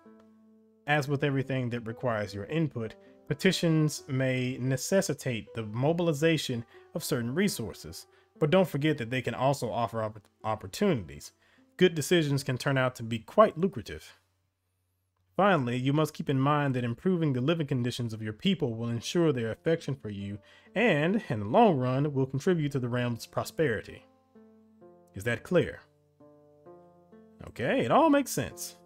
As with everything that requires your input, petitions may necessitate the mobilization of certain resources, but don't forget that they can also offer opportunities. Good decisions can turn out to be quite lucrative. Finally, you must keep in mind that improving the living conditions of your people will ensure their affection for you and, in the long run, will contribute to the realm's prosperity. Is that clear? Okay, it all makes sense.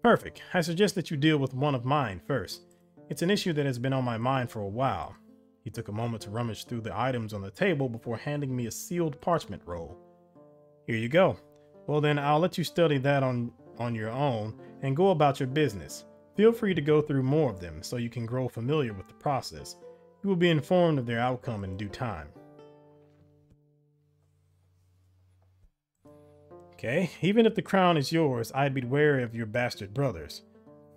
Perfect. I suggest that you deal with one of mine first. It's an issue that has been on my mind for a while. He took a moment to rummage through the items on the table before handing me a sealed parchment roll. Here you go. Well then, I'll let you study that on your own and go about your business. Feel free to go through more of them so you can grow familiar with the process. You will be informed of their outcome in due time. Okay, even if the crown is yours, I'd be wary of your bastard brothers.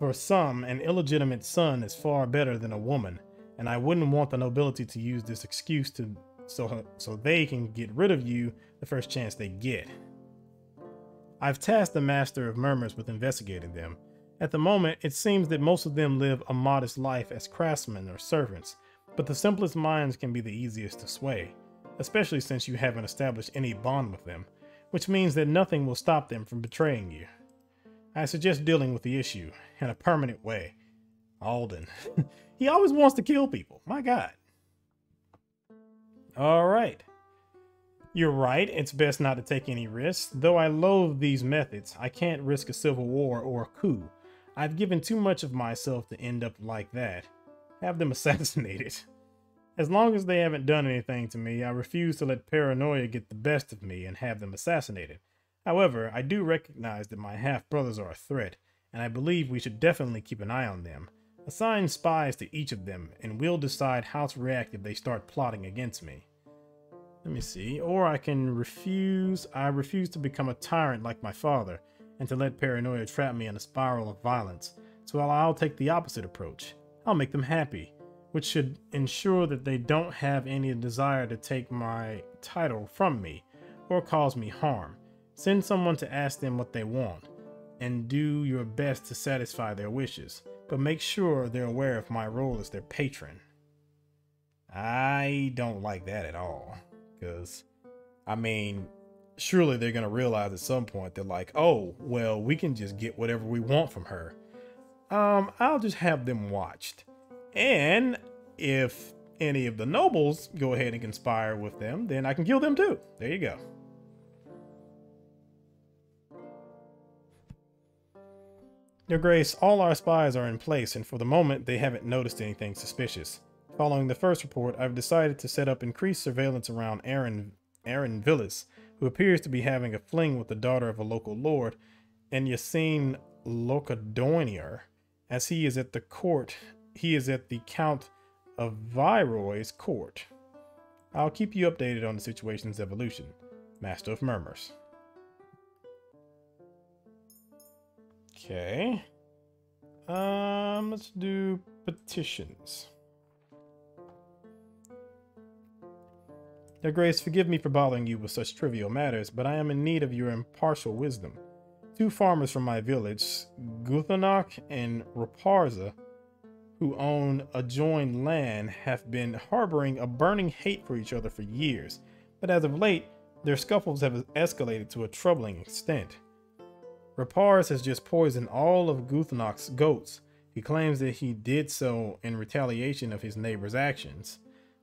For some, an illegitimate son is far better than a woman, and I wouldn't want the nobility to use this excuse so they can get rid of you the first chance they get. I've tasked the Master of Murmurs with investigating them. At the moment, it seems that most of them live a modest life as craftsmen or servants, but the simplest minds can be the easiest to sway, especially since you haven't established any bond with them, which means that nothing will stop them from betraying you. I suggest dealing with the issue in a permanent way. Alden. He always wants to kill people. My God. All right. You're right. It's best not to take any risks. Though I loathe these methods, I can't risk a civil war or a coup. I've given too much of myself to end up like that. Have them assassinated. As long as they haven't done anything to me, I refuse to let paranoia get the best of me and have them assassinated. However, I do recognize that my half-brothers are a threat, and I believe we should definitely keep an eye on them. Assign spies to each of them, and we'll decide how to react if they start plotting against me. Let me see. Or I can refuse. I refuse to become a tyrant like my father, and to let paranoia trap me in a spiral of violence. So I'll take the opposite approach. I'll make them happy, which should ensure that they don't have any desire to take my title from me, or cause me harm. Send someone to ask them what they want, and do your best to satisfy their wishes. But make sure they're aware of my role as their patron. I don't like that at all. Because, I mean, surely they're going to realize at some point they're like, oh, well, we can just get whatever we want from her. I'll just have them watched. And if any of the nobles go ahead and conspire with them, then I can kill them too. There you go. Your Grace, all our spies are in place, and for the moment, they haven't noticed anything suspicious. Following the first report, I've decided to set up increased surveillance around Aaron Villas, who appears to be having a fling with the daughter of a local lord, and Yassine Locadonier, as he is at the Count of Viroy's court. I'll keep you updated on the situation's evolution. Master of Murmurs. Okay. Let's do petitions. Your Grace, forgive me for bothering you with such trivial matters, but I am in need of your impartial wisdom. 2 farmers from my village, Guthanok and Raparza, who own adjoined land, have been harboring a burning hate for each other for years, but as of late, their scuffles have escalated to a troubling extent. Rapars has just poisoned all of Guthanok's goats. He claims that he did so in retaliation of his neighbor's actions.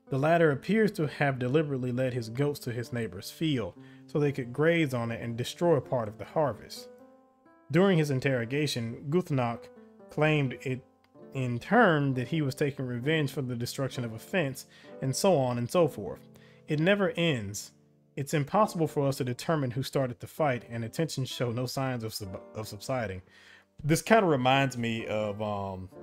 The latter appears to have deliberately led his goats to his neighbor's field so they could graze on it and destroy part of the harvest. During his interrogation, Guthanok claimed it in turn that he was taking revenge for the destruction of a fence, and so on and so forth. It never ends. It's impossible for us to determine who started the fight, and attention show no signs of subsiding. This kind of reminds me of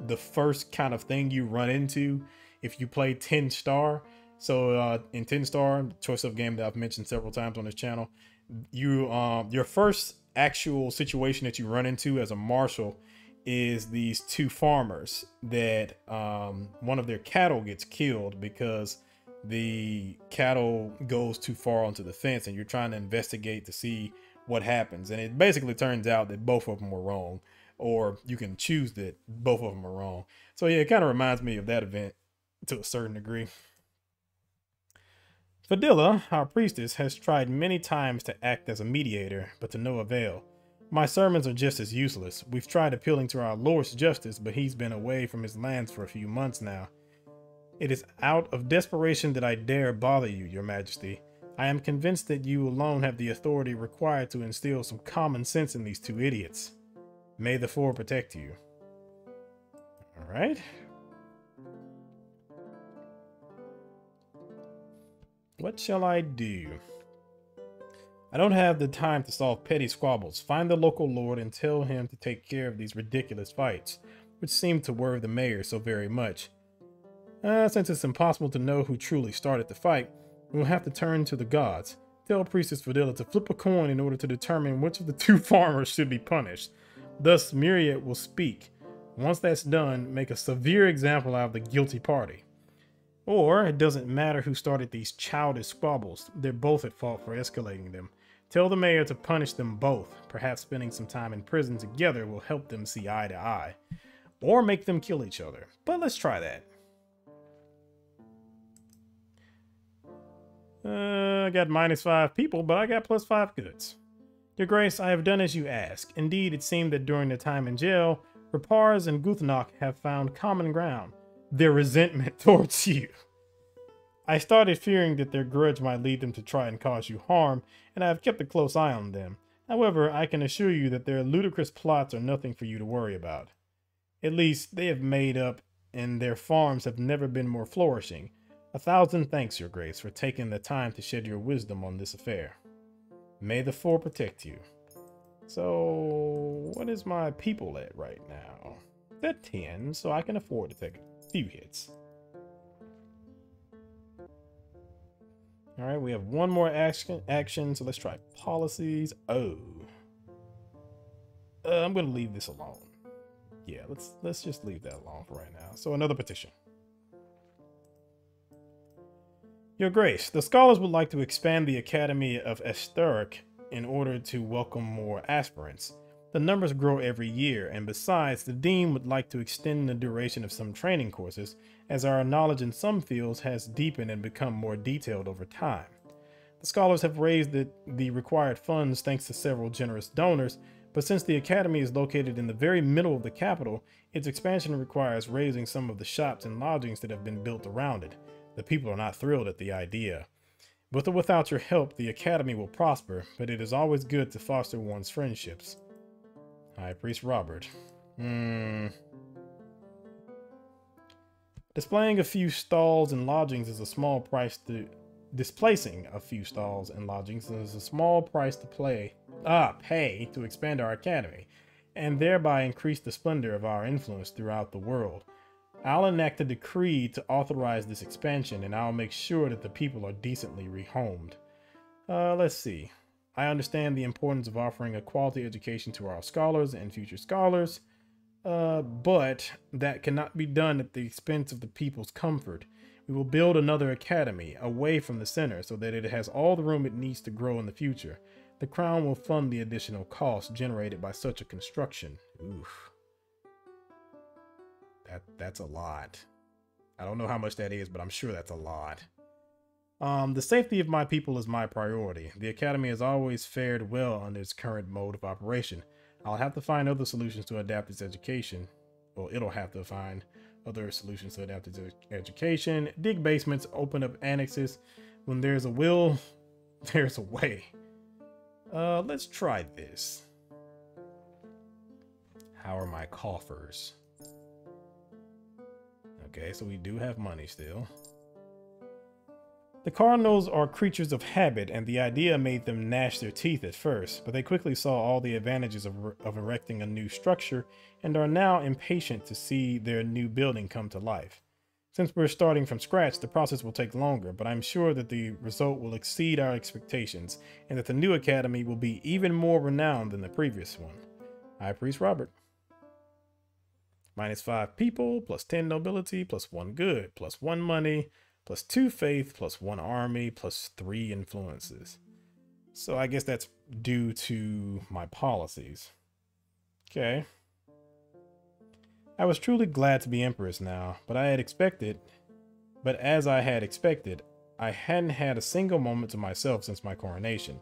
the first kind of thing you run into if you play 10 Star. So in 10 Star, choice of game that I've mentioned several times on this channel, your first actual situation that you run into as a marshal is these 2 farmers that one of their cattle gets killed because the cattle goes too far onto the fence, and you're trying to investigate to see what happens. And it basically turns out that both of them were wrong, or you can choose that both of them are wrong. So yeah, it kind of reminds me of that event to a certain degree. Fadilla, our priestess, has tried many times to act as a mediator, but to no avail. My sermons are just as useless. We've tried appealing to our Lord's justice, but he's been away from his lands for a few months now. It is out of desperation that I dare bother you, Your Majesty. I am convinced that you alone have the authority required to instill some common sense in these 2 idiots. May the 4 protect you. All right. What shall I do? I don't have the time to solve petty squabbles. Find the local lord and tell him to take care of these ridiculous fights, which seem to worry the mayor so very much. Since it's impossible to know who truly started the fight, we'll have to turn to the gods. Tell Priestess Fadilla to flip a coin in order to determine which of the 2 farmers should be punished. Thus, Myriad will speak. Once that's done, make a severe example out of the guilty party. Or, it doesn't matter who started these childish squabbles. They're both at fault for escalating them. Tell the mayor to punish them both. Perhaps spending some time in prison together will help them see eye to eye. Or make them kill each other. But let's try that. I got -5 people, but I got +5 goods. Your Grace, I have done as you ask. Indeed, it seemed that during the time in jail, Rapars and Guthanok have found common ground. Their resentment towards you. I started fearing that their grudge might lead them to try and cause you harm, and I have kept a close eye on them. However, I can assure you that their ludicrous plots are nothing for you to worry about. At least, they have made up, and their farms have never been more flourishing. 1,000 thanks, Your Grace, for taking the time to shed your wisdom on this affair. May the 4 protect you. So, what is my people at right now? It's at 10, so I can afford to take a few hits. Alright, we have one more action, so let's try policies. Oh. I'm going to leave this alone. Yeah, let's just leave that alone for right now. So, another petition. Your Grace, the scholars would like to expand the Academy of Estheric in order to welcome more aspirants. The numbers grow every year, and besides, the Dean would like to extend the duration of some training courses, as our knowledge in some fields has deepened and become more detailed over time. The scholars have raised the required funds thanks to several generous donors, but since the academy is located in the very middle of the capital, its expansion requires raising some of the shops and lodgings that have been built around it. The people are not thrilled at the idea. With or without your help, the academy will prosper, but it is always good to foster one's friendships. High Priest Robert. Displacing a few stalls and lodgings is a small price to pay to expand our academy, and thereby increase the splendor of our influence throughout the world. I'll enact a decree to authorize this expansion, and I'll make sure that the people are decently rehomed. Let's see. I understand the importance of offering a quality education to our scholars and future scholars, but that cannot be done at the expense of the people's comfort. We will build another academy away from the center so that it has all the room it needs to grow in the future. The crown will fund the additional costs generated by such a construction. Oof. That's a lot. I don't know how much that is, but I'm sure that's a lot. The safety of my people is my priority. The academy has always fared well under its current mode of operation. I'll have to find other solutions to adapt its education. Well, it'll have to find other solutions to adapt its education. Dig basements, open up annexes. When there's a will, there's a way. Let's try this. How are my coffers? Okay, so we do have money still. The Cardinals are creatures of habit, and the idea made them gnash their teeth at first, but they quickly saw all the advantages of erecting a new structure and are now impatient to see their new building come to life. Since we're starting from scratch, the process will take longer, but I'm sure that the result will exceed our expectations and that the new academy will be even more renowned than the previous one. High Priest Robert. -5 people, +10 nobility, +1 good, +1 money, +2 faith, +1 army, +3 influences. So I guess that's due to my policies. Okay. I was truly glad to be Empress now, but as I had expected, I hadn't had a single moment to myself since my coronation.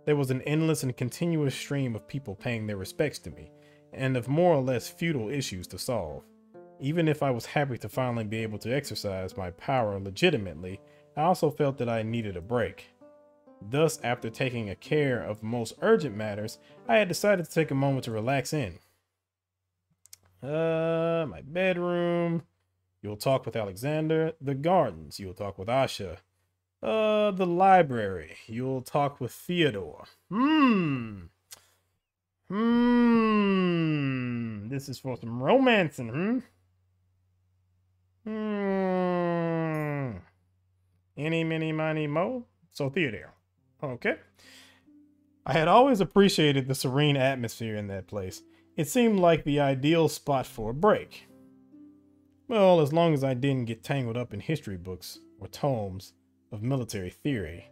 There was an endless and continuous stream of people paying their respects to me, and of more or less futile issues to solve. Even if I was happy to finally be able to exercise my power legitimately, I also felt that I needed a break. Thus, after taking care of most urgent matters, I had decided to take a moment to relax in. My bedroom. You'll talk with Alexander. The gardens. You'll talk with Asha. The library. You'll talk with Theodore. This is for some romancing, Any, mini, miny, mo. So Theodore. Okay. I had always appreciated the serene atmosphere in that place. It seemed like the ideal spot for a break. Well, as long as I didn't get tangled up in history books or tomes of military theory.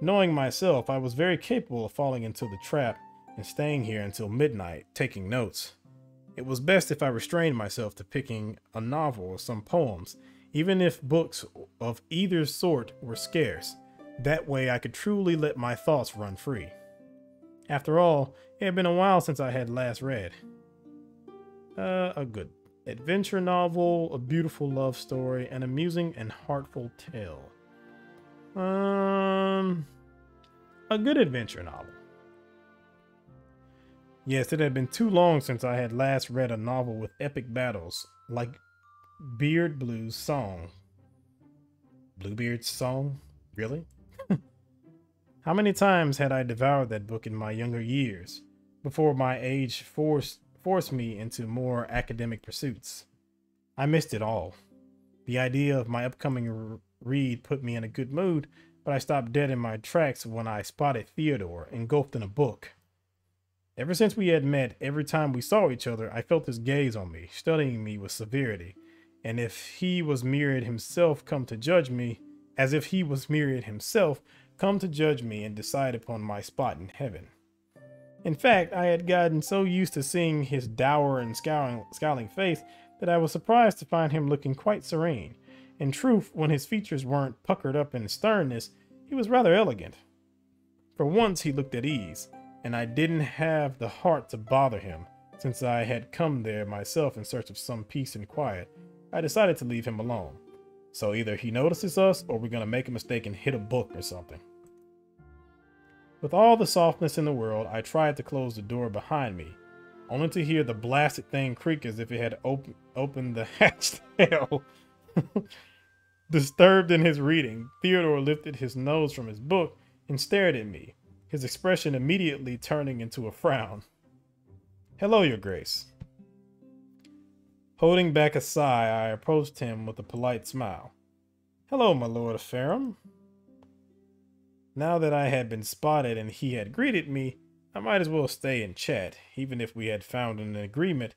Knowing myself, I was very capable of falling into the trap and staying here until midnight, taking notes. It was best if I restrained myself to picking a novel or some poems, even if books of either sort were scarce. That way I could truly let my thoughts run free. After all, it had been a while since I had last read. A good adventure novel, a beautiful love story, an amusing and heartful tale. A good adventure novel. Yes, it had been too long since I had last read a novel with epic battles, like Beard Blue's song. Bluebeard's song? Really? How many times had I devoured that book in my younger years, before my age forced me into more academic pursuits? I missed it all. The idea of my upcoming read put me in a good mood, but I stopped dead in my tracks when I spotted Theodore engulfed in a book. Ever since we had met, every time we saw each other, I felt his gaze on me, studying me with severity, and if he was mirrored himself come to judge me, as if he was mirrored himself, come to judge me and decide upon my spot in heaven. In fact, I had gotten so used to seeing his dour and scowling face that I was surprised to find him looking quite serene. In truth, when his features weren't puckered up in sternness, he was rather elegant. For once he looked at ease, and I didn't have the heart to bother him. Since I had come there myself in search of some peace and quiet, I decided to leave him alone. So either he notices us or we're going to make a mistake and hit a book or something. With all the softness in the world, I tried to close the door behind me, only to hear the blasted thing creak as if it had opened the hatch to hell. Disturbed in his reading, Theodore lifted his nose from his book and stared at me, his expression immediately turning into a frown. "Hello, Your Grace." Holding back a sigh, I approached him with a polite smile. "Hello, my Lord of Ferrum." Now that I had been spotted and he had greeted me, I might as well stay and chat. Even if we had found an agreement,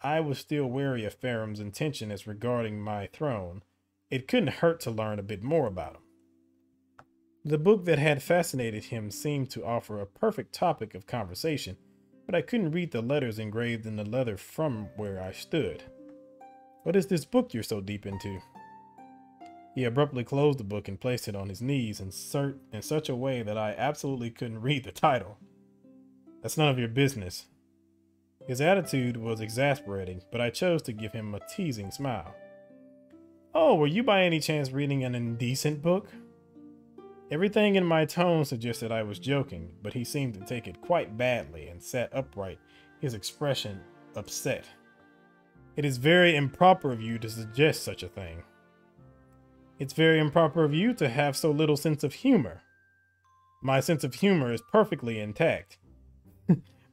I was still wary of Ferrum's intention as regarding my throne. It couldn't hurt to learn a bit more about him. The book that had fascinated him seemed to offer a perfect topic of conversation, but I couldn't read the letters engraved in the leather from where I stood. "What is this book you're so deep into?" He abruptly closed the book and placed it on his knees in such a way that I absolutely couldn't read the title. "That's none of your business." His attitude was exasperating, but I chose to give him a teasing smile. "Oh, were you by any chance reading an indecent book?" Everything in my tone suggested I was joking, but he seemed to take it quite badly and sat upright, his expression upset. "It is very improper of you to suggest such a thing." "It's very improper of you to have so little sense of humor." "My sense of humor is perfectly intact."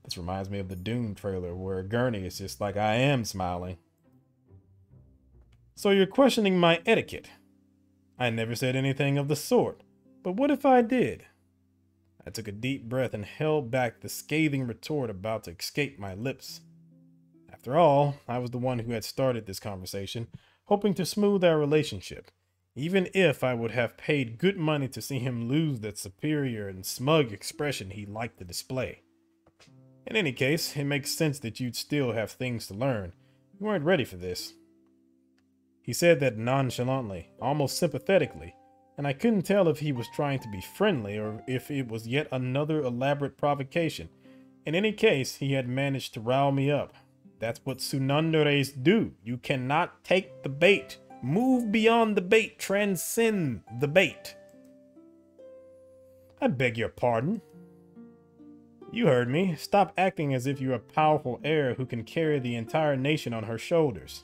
This reminds me of the Doom trailer where Gurney is just like, "I am smiling." "So you're questioning my etiquette?" "I never said anything of the sort. But what if I did?" I took a deep breath and held back the scathing retort about to escape my lips. After all, I was the one who had started this conversation, hoping to smooth our relationship, even if I would have paid good money to see him lose that superior and smug expression he liked to display. In any case, it makes sense that you'd still have things to learn. You weren't ready for this. He said that nonchalantly, almost sympathetically, and I couldn't tell if he was trying to be friendly or if it was yet another elaborate provocation. In any case, he had managed to rile me up. That's what Tsunanderes do. You cannot take the bait. Move beyond the bait. Transcend the bait. "I beg your pardon." "You heard me. Stop acting as if you're a powerful heir who can carry the entire nation on her shoulders."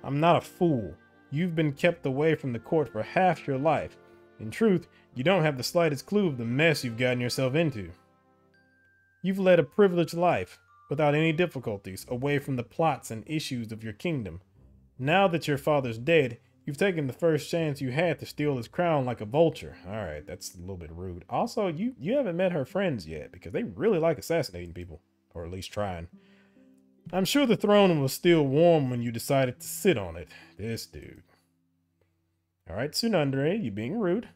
"I'm not a fool. You've been kept away from the court for half your life. In truth, you don't have the slightest clue of the mess you've gotten yourself into. You've led a privileged life, without any difficulties, away from the plots and issues of your kingdom. Now that your father's dead, you've taken the first chance you had to steal his crown like a vulture." All right, that's a little bit rude. Also, you haven't met her friends yet, because they really like assassinating people, or at least trying. "I'm sure the throne was still warm when you decided to sit on it." This dude. "All right, Tsunandere, you're being rude."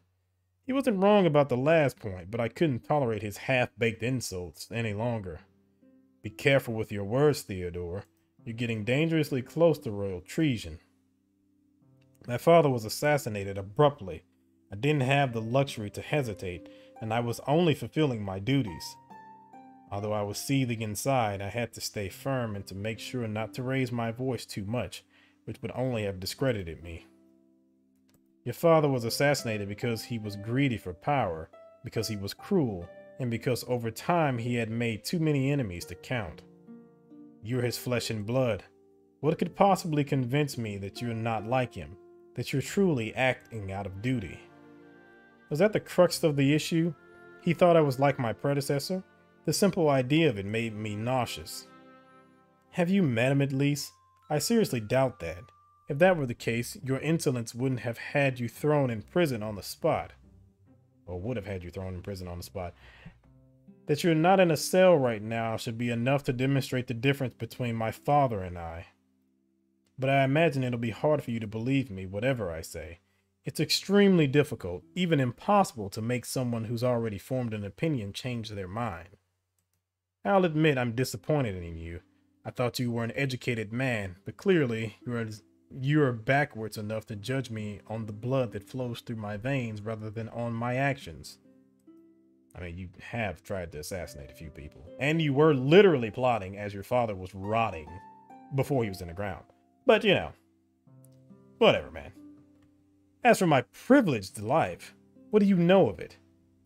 He wasn't wrong about the last point, but I couldn't tolerate his half-baked insults any longer. "Be careful with your words, Theodore. You're getting dangerously close to royal treason." My father was assassinated abruptly. I didn't have the luxury to hesitate, and I was only fulfilling my duties. Although I was seething inside, I had to stay firm and to make sure not to raise my voice too much, which would only have discredited me. "Your father was assassinated because he was greedy for power, because he was cruel, and because over time he had made too many enemies to count. You're his flesh and blood. What could possibly convince me that you're not like him, that you're truly acting out of duty?" Was that the crux of the issue? He thought I was like my predecessor? The simple idea of it made me nauseous. "Have you met him at least? I seriously doubt that. If that were the case, your insolence wouldn't have had you thrown in prison on the spot." Or would have had you thrown in prison on the spot. "That you're not in a cell right now should be enough to demonstrate the difference between my father and I. But I imagine it'll be hard for you to believe me, whatever I say. It's extremely difficult, even impossible, to make someone who's already formed an opinion change their mind." I'll admit I'm disappointed in you. I thought you were an educated man, but clearly you're backwards enough to judge me on the blood that flows through my veins rather than on my actions. I mean, you have tried to assassinate a few people, and you were literally plotting as your father was rotting before he was in the ground. But, you know, whatever, man. As for my privileged life, what do you know of it?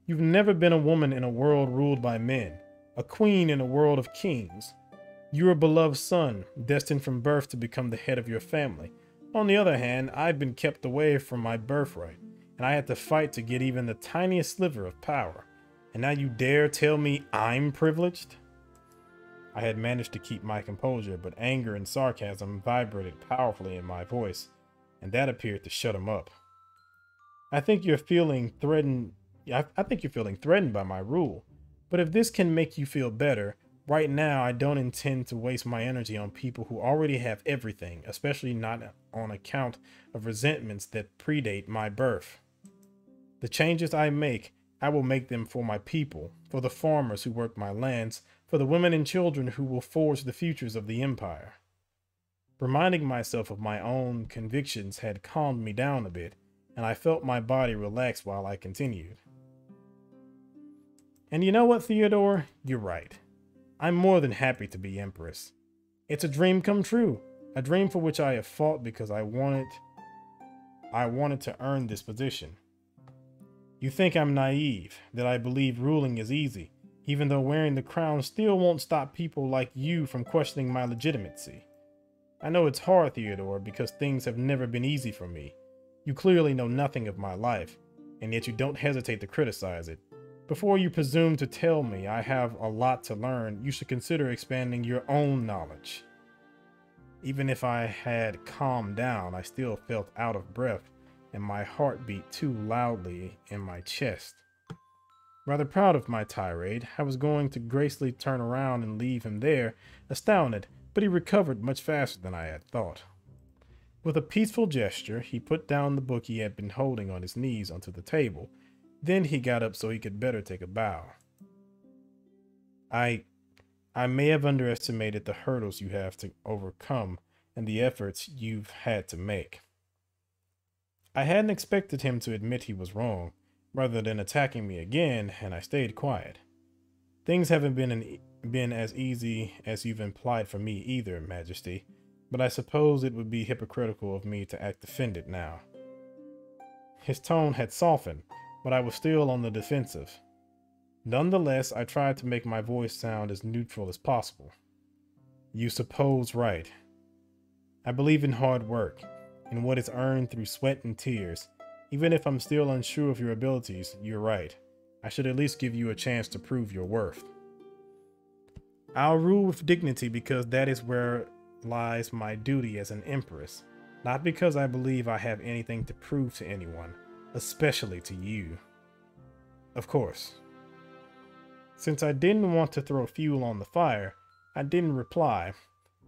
You've never been a woman in a world ruled by men, a queen in a world of kings. You're a beloved son, destined from birth to become the head of your family. On the other hand, I've been kept away from my birthright, and I had to fight to get even the tiniest sliver of power. And now you dare tell me I'm privileged? I had managed to keep my composure, but anger and sarcasm vibrated powerfully in my voice, and that appeared to shut him up. I think you're feeling threatened by my rule, but if this can make you feel better, right now I don't intend to waste my energy on people who already have everything, especially not on account of resentments that predate my birth. The changes I will make them for my people, for the farmers who work my lands, for the women and children who will forge the futures of the empire. Reminding myself of my own convictions had calmed me down a bit, and I felt my body relax while I continued. And you know what, Theodore? You're right. I'm more than happy to be Empress. It's a dream come true, a dream for which I have fought because I wanted to earn this position. You think I'm naive, that I believe ruling is easy, even though wearing the crown still won't stop people like you from questioning my legitimacy. I know it's hard, Theodore, because things have never been easy for me. You clearly know nothing of my life, and yet you don't hesitate to criticize it. Before you presume to tell me I have a lot to learn, you should consider expanding your own knowledge. Even if I had calmed down, I still felt out of breath, and my heart beat too loudly in my chest. Rather proud of my tirade, I was going to gracefully turn around and leave him there, astounded, but he recovered much faster than I had thought. With a peaceful gesture, he put down the book he had been holding on his knees onto the table. Then he got up so he could better take a bow. I may have underestimated the hurdles you have to overcome and the efforts you've had to make. I hadn't expected him to admit he was wrong, rather than attacking me again, and I stayed quiet. Things haven't been as easy as you've implied for me either, Majesty, but I suppose it would be hypocritical of me to act offended now. His tone had softened, but I was still on the defensive. Nonetheless, I tried to make my voice sound as neutral as possible. You suppose right. I believe in hard work, in what is earned through sweat and tears. Even if I'm still unsure of your abilities, you're right. I should at least give you a chance to prove your worth. I'll rule with dignity because that is where lies my duty as an empress, not because I believe I have anything to prove to anyone, especially to you. Of course. Since I didn't want to throw fuel on the fire, I didn't reply,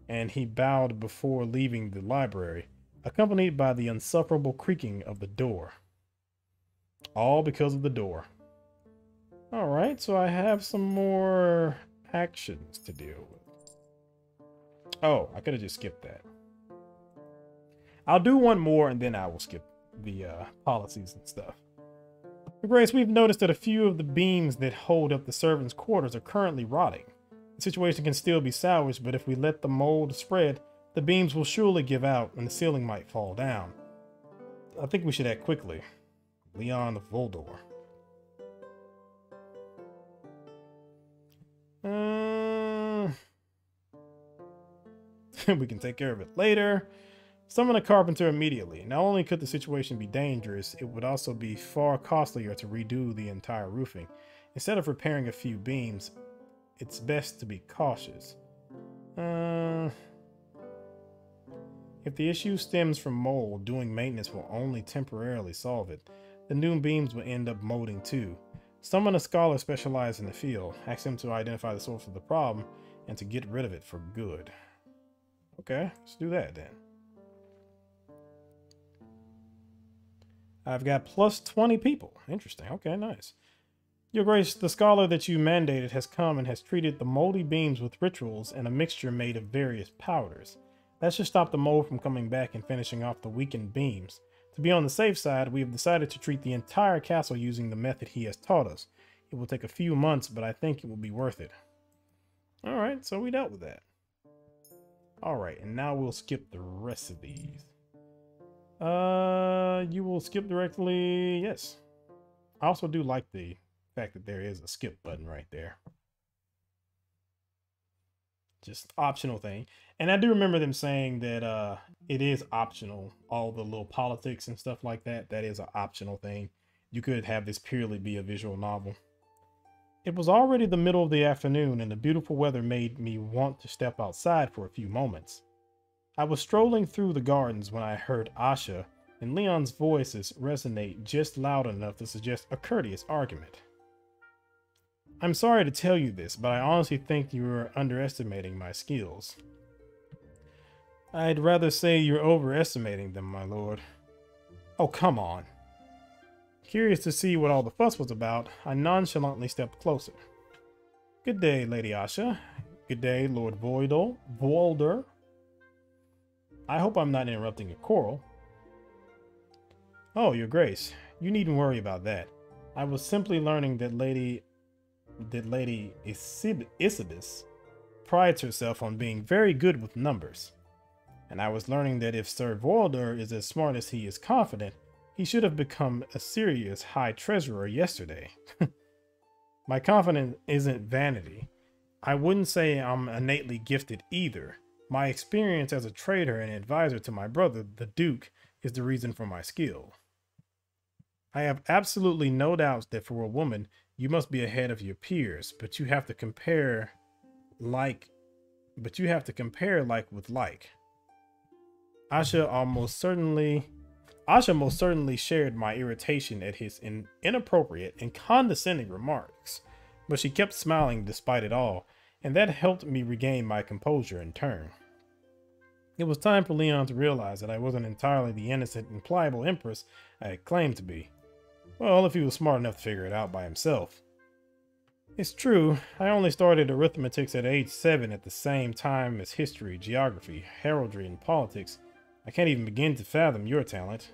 and he bowed before leaving the library, accompanied by the insufferable creaking of the door. All because of the door. Alright, so I have some more actions to deal with. Oh, I could have just skipped that. I'll do one more and then I will skip the policies and stuff. Your Grace, we've noticed that a few of the beams that hold up the servants' quarters are currently rotting. The situation can still be salvaged, but if we let the mold spread, the beams will surely give out and the ceiling might fall down. I think we should act quickly. Leon Voldor. We can take care of it later. Summon a carpenter immediately. Not only could the situation be dangerous, it would also be far costlier to redo the entire roofing. Instead of repairing a few beams, it's best to be cautious. If the issue stems from mold, doing maintenance will only temporarily solve it. The new beams will end up molding too. Summon a scholar specialized in the field. Ask him to identify the source of the problem and to get rid of it for good. Okay, let's do that then. I've got plus 20 people. Interesting. Okay, nice. Your Grace, the scholar that you mandated has come and has treated the moldy beams with rituals and a mixture made of various powders. That should stop the mold from coming back and finishing off the weakened beams. To be on the safe side, we have decided to treat the entire castle using the method he has taught us. It will take a few months, but I think it will be worth it. Alright, so we dealt with that. Alright, and now we'll skip the rest of these. You will skip directly, yes. I also do like the fact that there is a skip button right there. Just optional thing. And I do remember them saying that it is optional. All the little politics and stuff like that, that is an optional thing. You could have this purely be a visual novel. It was already the middle of the afternoon and the beautiful weather made me want to step outside for a few moments. I was strolling through the gardens when I heard Asha and Leon's voices resonate just loud enough to suggest a courteous argument. I'm sorry to tell you this, but I honestly think you are underestimating my skills. I'd rather say you're overestimating them, my lord. Oh, come on. Curious to see what all the fuss was about, I nonchalantly stepped closer. Good day, Lady Asha. Good day, Lord Voilder. I hope I'm not interrupting a quarrel. Oh, Your Grace, you needn't worry about that. I was simply learning that Lady Isibis prides herself on being very good with numbers. And I was learning that if Sir Voilder is as smart as he is confident, he should have become a serious High Treasurer yesterday. My confidence isn't vanity. I wouldn't say I'm innately gifted either. My experience as a trader and advisor to my brother, the Duke, is the reason for my skill. I have absolutely no doubts that for a woman, you must be ahead of your peers, but you have to compare like with like. Asha most certainly shared my irritation at his inappropriate and condescending remarks, but she kept smiling despite it all, and that helped me regain my composure in turn. It was time for Leon to realize that I wasn't entirely the innocent and pliable empress I had claimed to be. Well, if he was smart enough to figure it out by himself. It's true, I only started arithmetics at age 7 at the same time as history, geography, heraldry, and politics. I can't even begin to fathom your talent.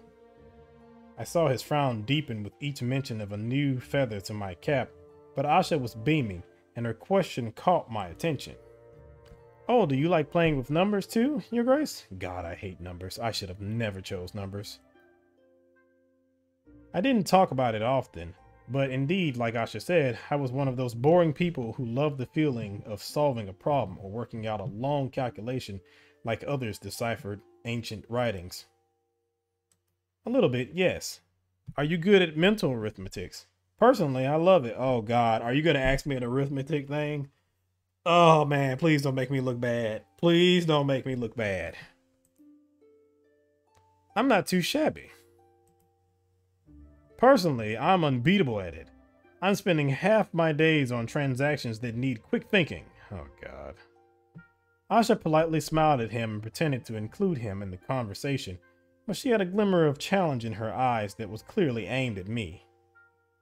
I saw his frown deepen with each mention of a new feather to my cap, but Asha was beaming, and her question caught my attention. Oh, do you like playing with numbers too, Your Grace? God, I hate numbers. I should have never chose numbers. I didn't talk about it often, but indeed, like Asha said, I was one of those boring people who love the feeling of solving a problem or working out a long calculation like others deciphered ancient writings. A little bit, yes. Are you good at mental arithmetics? Personally, I love it. Oh God, are you going to ask me an arithmetic thing? Oh man, please don't make me look bad. Please don't make me look bad. I'm not too shabby. Personally, I'm unbeatable at it. I'm spending half my days on transactions that need quick thinking. Oh God. Asha politely smiled at him and pretended to include him in the conversation, but she had a glimmer of challenge in her eyes that was clearly aimed at me.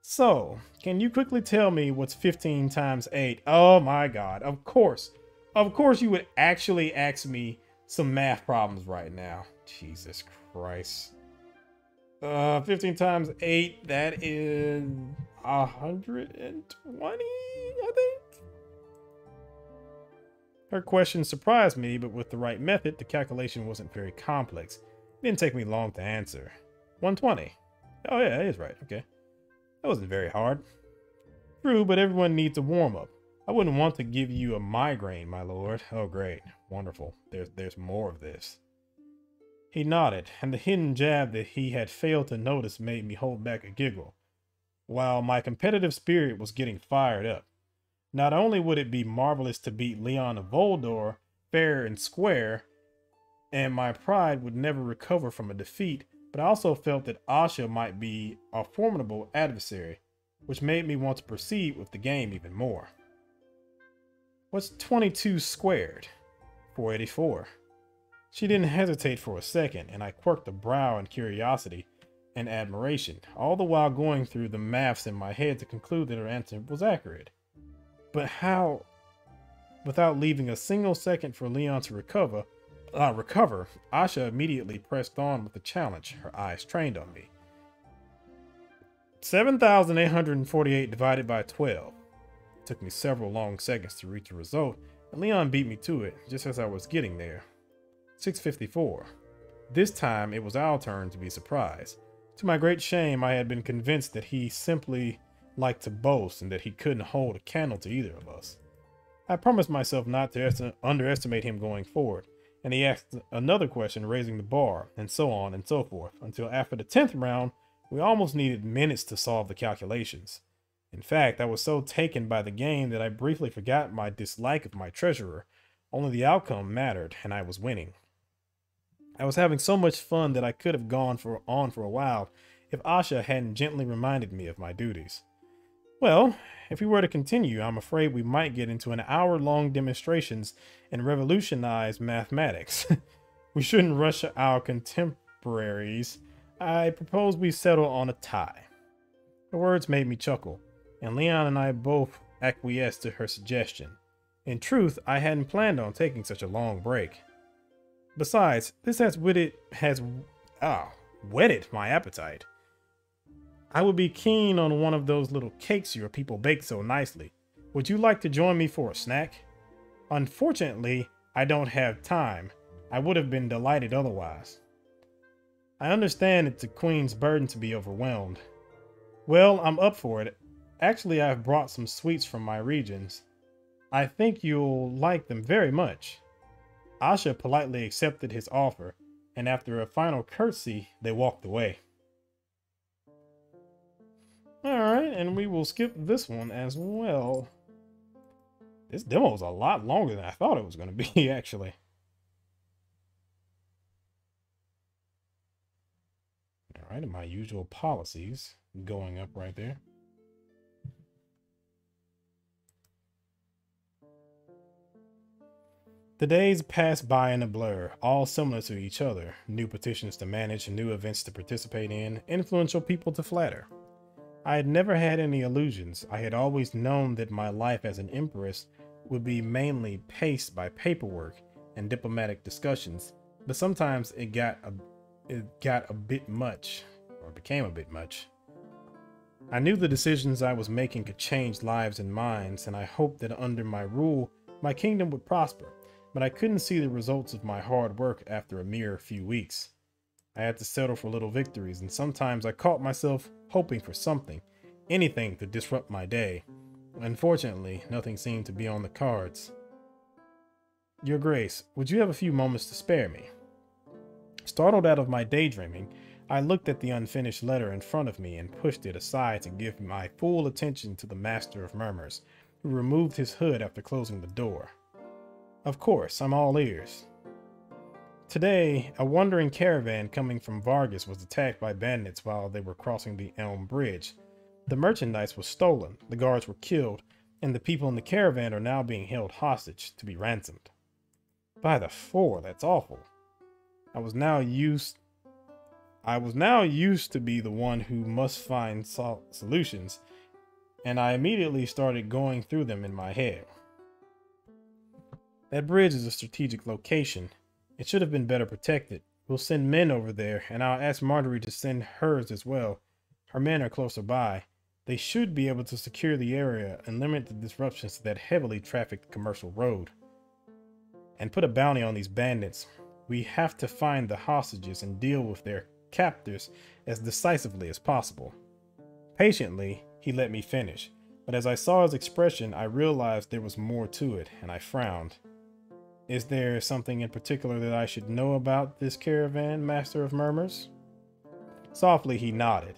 So, can you quickly tell me what's 15 times 8? Oh my God, of course. Of course you would actually ask me some math problems right now. Jesus Christ. 15 times 8, that is 120, I think? Her question surprised me, but with the right method, the calculation wasn't very complex. It didn't take me long to answer. 120. Oh yeah, it is right, okay. That wasn't very hard. True, but everyone needs a warm-up. I wouldn't want to give you a migraine, my lord. Oh great, wonderful. There's more of this. He nodded, and the hidden jab that he had failed to notice made me hold back a giggle, while my competitive spirit was getting fired up. Not only would it be marvelous to beat Leon of Voldor fair and square, and my pride would never recover from a defeat, but I also felt that Asha might be a formidable adversary, which made me want to proceed with the game even more. What's 22 squared? 484. She didn't hesitate for a second, and I quirked a brow in curiosity. and admiration, all the while going through the maths in my head to conclude that her answer was accurate. But how, without leaving a single second for Leon to recover, Asha immediately pressed on with the challenge, her eyes trained on me. 7,848 divided by 12. It took me several long seconds to reach a result, and Leon beat me to it just as I was getting there. 654. This time it was our turn to be surprised. To my great shame, I had been convinced that he simply liked to boast and that he couldn't hold a candle to either of us. I promised myself not to underestimate him going forward, and he asked another question, raising the bar, and so on and so forth, until after the 10th round, we almost needed minutes to solve the calculations. In fact, I was so taken by the game that I briefly forgot my dislike of my treasurer. Only the outcome mattered, and I was winning. I was having so much fun that I could have gone on for a while if Asha hadn't gently reminded me of my duties. Well, if we were to continue, I'm afraid we might get into an hour-long demonstrations and revolutionize mathematics. We shouldn't rush our contemporaries. I propose we settle on a tie. The words made me chuckle, and Leon and I both acquiesced to her suggestion. In truth, I hadn't planned on taking such a long break. Besides, this has whetted my appetite. I would be keen on one of those little cakes your people bake so nicely. Would you like to join me for a snack? Unfortunately, I don't have time. I would have been delighted otherwise. I understand it's a queen's burden to be overwhelmed. Well, I'm up for it. Actually, I've brought some sweets from my regions. I think you'll like them very much. Asha politely accepted his offer, and after a final curtsy, they walked away. Alright, and we will skip this one as well. This demo is a lot longer than I thought it was going to be, actually. Alright, and my usual policies going up right there. The days passed by in a blur, all similar to each other. New petitions to manage, new events to participate in, influential people to flatter. I had never had any illusions. I had always known that my life as an empress would be mainly paced by paperwork and diplomatic discussions, but sometimes it got a bit much, or became a bit much. I knew the decisions I was making could change lives and minds, and I hoped that under my rule, my kingdom would prosper. But I couldn't see the results of my hard work after a mere few weeks. I had to settle for little victories, and sometimes I caught myself hoping for something, anything to disrupt my day. Unfortunately, nothing seemed to be on the cards. Your Grace, would you have a few moments to spare me? Startled out of my daydreaming, I looked at the unfinished letter in front of me and pushed it aside to give my full attention to the Master of Murmurs, who removed his hood after closing the door. Of course, I'm all ears. Today, a wandering caravan coming from Vargas was attacked by bandits while they were crossing the Elm Bridge. The merchandise was stolen, the guards were killed, and the people in the caravan are now being held hostage to be ransomed. By the four, that's awful. I was now used to be the one who must find solutions, and I immediately started going through them in my head. That bridge is a strategic location. It should have been better protected. We'll send men over there, and I'll ask Marjorie to send hers as well. Her men are closer by. They should be able to secure the area and limit the disruptions to that heavily trafficked commercial road. And put a bounty on these bandits. We have to find the hostages and deal with their captors as decisively as possible. Patiently, he let me finish, but as I saw his expression, I realized there was more to it, and I frowned. Is there something in particular that I should know about this caravan, Master of Murmurs? Softly he nodded.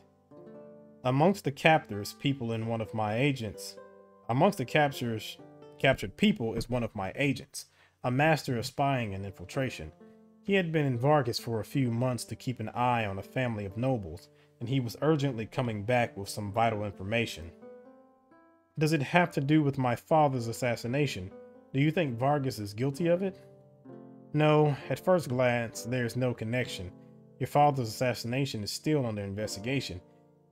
Amongst the captured people is one of my agents, a master of spying and infiltration. He had been in Vargas for a few months to keep an eye on a family of nobles, and he was urgently coming back with some vital information. Does it have to do with my father's assassination? Do you think Vargas is guilty of it? No, at first glance, there's no connection. Your father's assassination is still under investigation,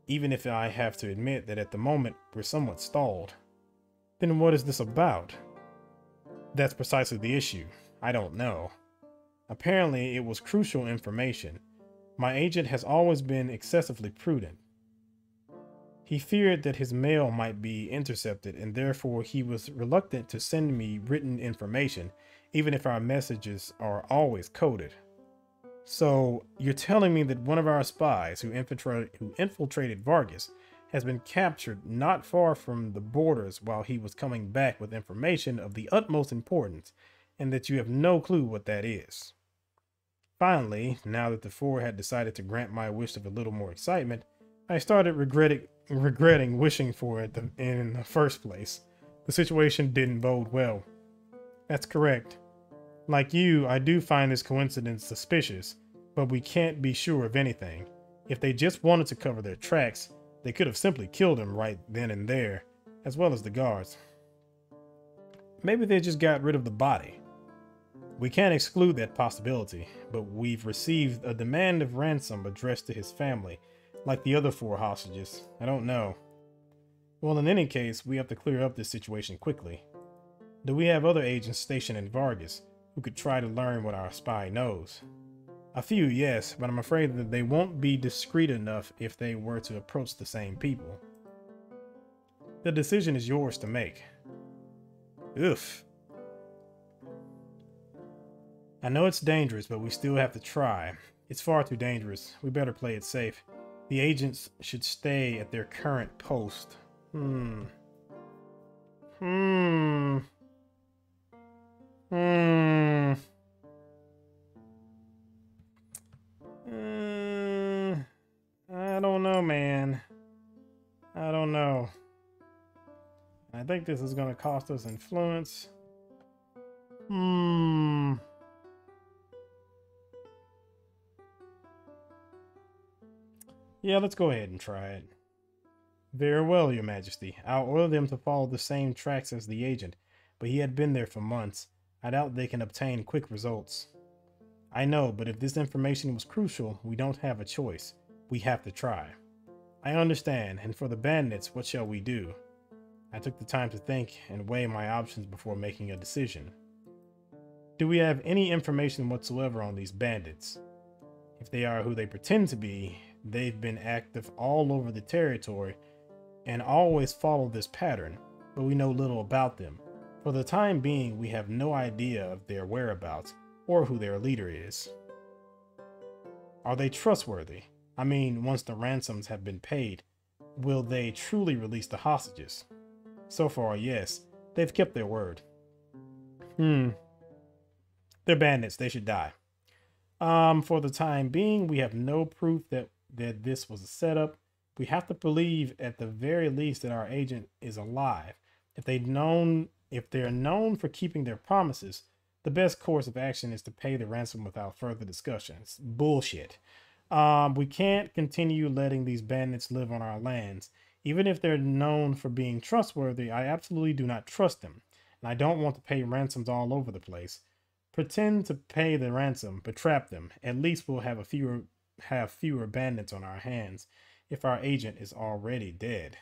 even if I have to admit that at the moment we're somewhat stalled. Then what is this about? That's precisely the issue. I don't know. Apparently, it was crucial information. My agent has always been excessively prudent. He feared that his mail might be intercepted, and therefore he was reluctant to send me written information, even if our messages are always coded. So, you're telling me that one of our spies who infiltrated Vargas has been captured not far from the borders while he was coming back with information of the utmost importance, and that you have no clue what that is. Finally, now that the four had decided to grant my wish of a little more excitement, I started regretting wishing for it in the first place. The situation didn't bode well. That's correct. Like you, I do find this coincidence suspicious, but we can't be sure of anything. If they just wanted to cover their tracks, they could have simply killed him right then and there, as well as the guards. Maybe they just got rid of the body. We can't exclude that possibility, but we've received a demand of ransom addressed to his family, like the other four hostages. I don't know. Well, in any case, we have to clear up this situation quickly. Do we have other agents stationed in Vargas who could try to learn what our spy knows? A few, yes, but I'm afraid that they won't be discreet enough if they were to approach the same people. The decision is yours to make. Oof. I know it's dangerous, but we still have to try. It's far too dangerous. We better play it safe. The agents should stay at their current post. I don't know, man. I don't know. I think this is gonna cost us influence. Yeah, let's go ahead and try it. Very well, Your Majesty. I'll order them to follow the same tracks as the agent, but he had been there for months. I doubt they can obtain quick results. I know, but if this information was crucial, we don't have a choice. We have to try. I understand, and for the bandits, what shall we do? I took the time to think and weigh my options before making a decision. Do we have any information whatsoever on these bandits? If they are who they pretend to be, they've been active all over the territory and always follow this pattern, but we know little about them. For the time being, we have no idea of their whereabouts or who their leader is. Are they trustworthy? I mean, once the ransoms have been paid, will they truly release the hostages? So far, yes. They've kept their word. They're bandits. They should die. For the time being, we have no proof that this was a setup. We have to believe at the very least that our agent is alive. If they're known for keeping their promises, the best course of action is to pay the ransom without further discussions. Bullshit. We can't continue letting these bandits live on our lands. Even if they're known for being trustworthy, I absolutely do not trust them. And I don't want to pay ransoms all over the place. Pretend to pay the ransom, but trap them. At least we'll have fewer bandits on our hands if our agent is already dead.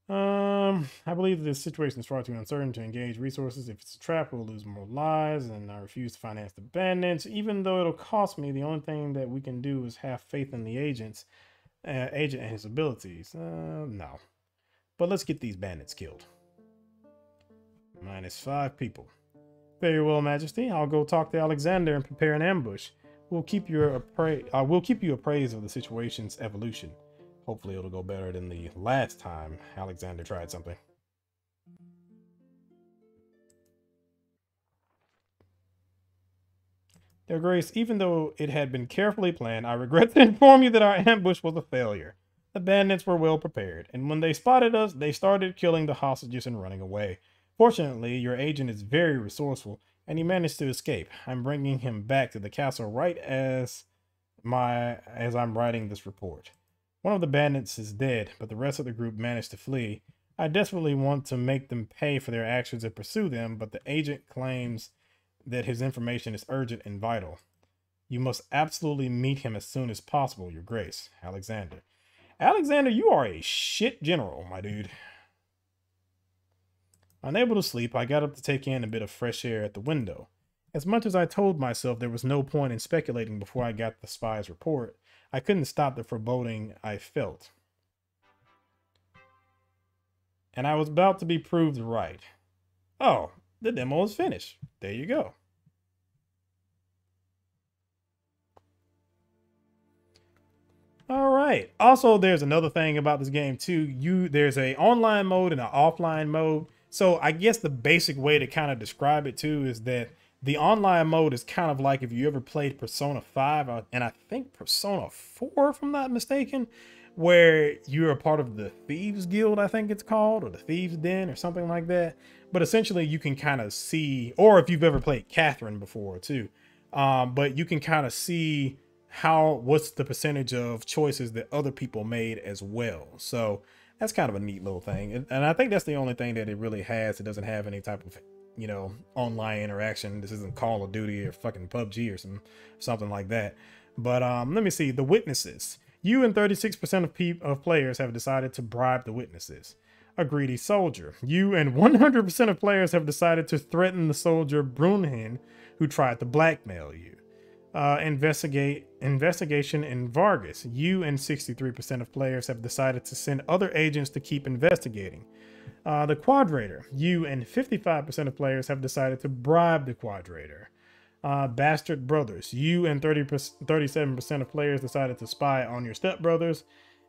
I believe that this situation is far too uncertain to engage resources. If it's a trap, we'll lose more lives, and I refuse to finance the bandits. Even though it'll cost me, the only thing that we can do is have faith in the agent and his abilities. No. But let's get these bandits killed. -5 people. Very well, Majesty. I'll go talk to Alexander and prepare an ambush. We'll keep you appraised of the situation's evolution. Hopefully it'll go better than the last time Alexander tried something. Their Grace, even though it had been carefully planned, I regret to inform you that our ambush was a failure. The bandits were well prepared, and when they spotted us, they started killing the hostages and running away. Fortunately, your agent is very resourceful, and he managed to escape. I'm bringing him back to the castle right as I'm writing this report. One of the bandits is dead, but the rest of the group managed to flee. I desperately want to make them pay for their actions and pursue them, but the agent claims that his information is urgent and vital. You must absolutely meet him as soon as possible, Your Grace. Alexander. Alexander, you are a shit general, my dude. Unable to sleep, I got up to take in a bit of fresh air at the window. As much as I told myself there was no point in speculating before I got the spy's report, I couldn't stop the foreboding I felt. And I was about to be proved right. Oh, the demo is finished. There you go. All right. Also, there's another thing about this game too. There's a online mode and an offline mode. So I guess the basic way to kind of describe it too is that the online mode is kind of like if you ever played Persona 5 and I think Persona 4, if I'm not mistaken, where you're a part of the Thieves Guild, I think it's called, or the Thieves Den or something like that. But essentially you can kind of see, or if you've ever played Catherine before too, but you can kind of see what's the percentage of choices that other people made as well. So that's kind of a neat little thing. And I think that's the only thing that it really has. It doesn't have any type of, you know, online interaction. This isn't Call of Duty or fucking PUBG or something like that. But let me see. The witnesses. You and 36% of players have decided to bribe the witnesses. A greedy soldier. You and 100% of players have decided to threaten the soldier Brunhin, who tried to blackmail you. Investigation in Vargas. You and 63% of players have decided to send other agents to keep investigating. The Quadrator. You and 55% of players have decided to bribe the Quadrator. Bastard Brothers. You and 37% of players decided to spy on your stepbrothers.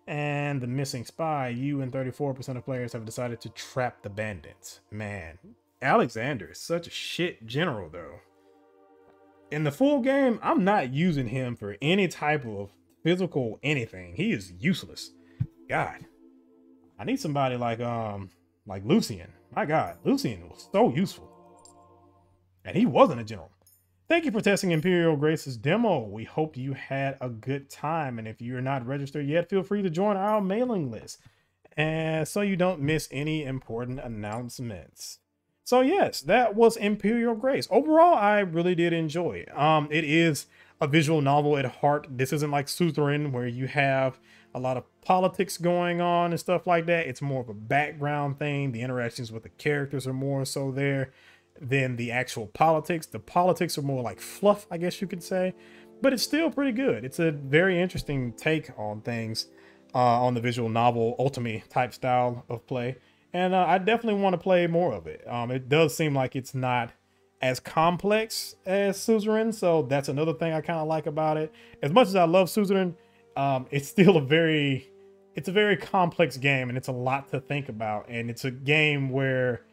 And the Missing Spy. You and 34% of players have decided to trap the bandits. Man, Alexander is such a shit general though. In the full game, I'm not using him for any type of physical anything. He is useless. God, I need somebody like Lucian. My God, Lucian was so useful, and he wasn't a general. Thank you for testing Imperial Grace's demo. We hope you had a good time, and if you're not registered yet, feel free to join our mailing list, and so you don't miss any important announcements. So yes, that was Imperial Grace. Overall, I really did enjoy it. It is a visual novel at heart. This isn't like Suzerain where you have a lot of politics going on and stuff like that. It's more of a background thing. The interactions with the characters are more so there than the actual politics. The politics are more like fluff, I guess you could say, but it's still pretty good. It's a very interesting take on things, on the visual novel, ultimate type style of play. And I definitely want to play more of it. It does seem like it's not as complex as Suzerain, so that's another thing I kind of like about it. As much as I love Suzerain, it's still a very complex game, and it's a lot to think about. And it's a game where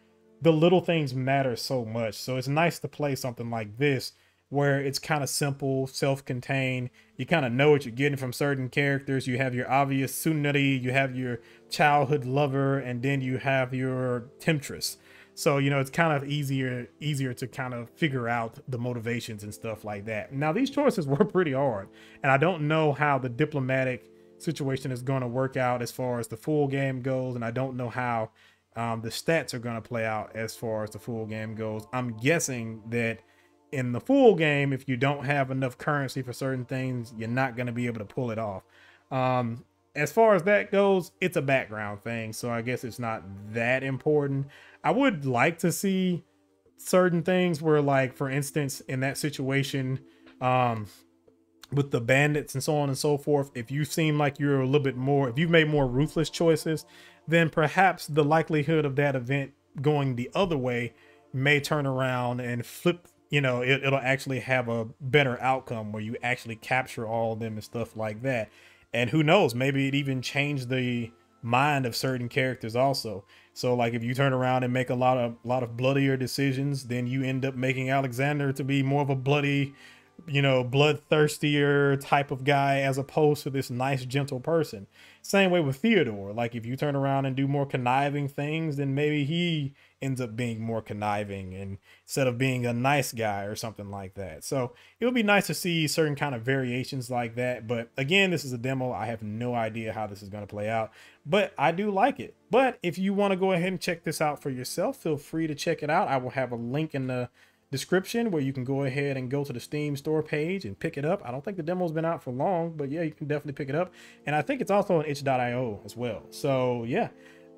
the little things matter so much. So it's nice to play something like this, where it's kind of simple, self-contained. You kind of know what you're getting from certain characters. You have your obvious Tsunade, you have your childhood lover, and then you have your temptress. So, you know, it's kind of easier to kind of figure out the motivations and stuff like that. Now, these choices were pretty hard, and I don't know how the diplomatic situation is going to work out as far as the full game goes, and I don't know how the stats are going to play out as far as the full game goes. I'm guessing that in the full game, if you don't have enough currency for certain things, you're not going to be able to pull it off. As far as that goes, it's a background thing, so I guess it's not that important. I would like to see certain things where, like, for instance, in that situation, with the bandits and so on and so forth, if you seem like you're a little bit more, if you've made more ruthless choices, then perhaps the likelihood of that event going the other way may turn around and flip. You know, it'll actually have a better outcome where you actually capture all of them and stuff like that. And who knows, maybe it even changed the mind of certain characters also. So like if you turn around and make a lot of bloodier decisions, then you end up making Alexander to be more of a bloody, you know, bloodthirstier type of guy as opposed to this nice, gentle person. Same way with Theodore. Like if you turn around and do more conniving things, then maybe he ends up being more conniving and instead of being a nice guy or something like that. So it would be nice to see certain kind of variations like that. But again, this is a demo. I have no idea how this is going to play out, but I do like it. But if you want to go ahead and check this out for yourself, feel free to check it out. I will have a link in the description where you can go ahead and go to the Steam store page and pick it up. I don't think the demo's been out for long, but yeah, you can definitely pick it up. And I think it's also on itch.io as well. So yeah.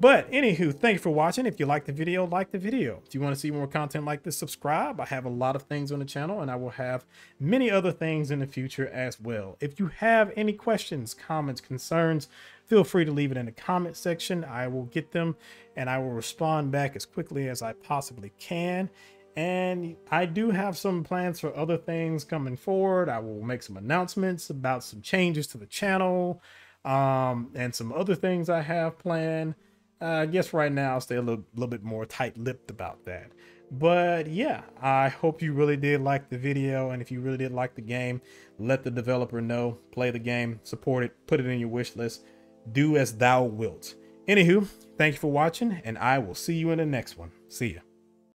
But anywho, thanks for watching. If you like the video, like the video. If you want to see more content like this, subscribe. I have a lot of things on the channel, and I will have many other things in the future as well. If you have any questions, comments, concerns, feel free to leave it in the comment section. I will get them and I will respond back as quickly as I possibly can. And I do have some plans for other things coming forward. I will make some announcements about some changes to the channel, and some other things I have planned. I guess right now I'll stay a little bit more tight-lipped about that. But yeah, I hope you really did like the video, and if you really did like the game, let the developer know, play the game, support it, put it in your wish list, do as thou wilt. Anywho, thank you for watching, and I will see you in the next one. See ya.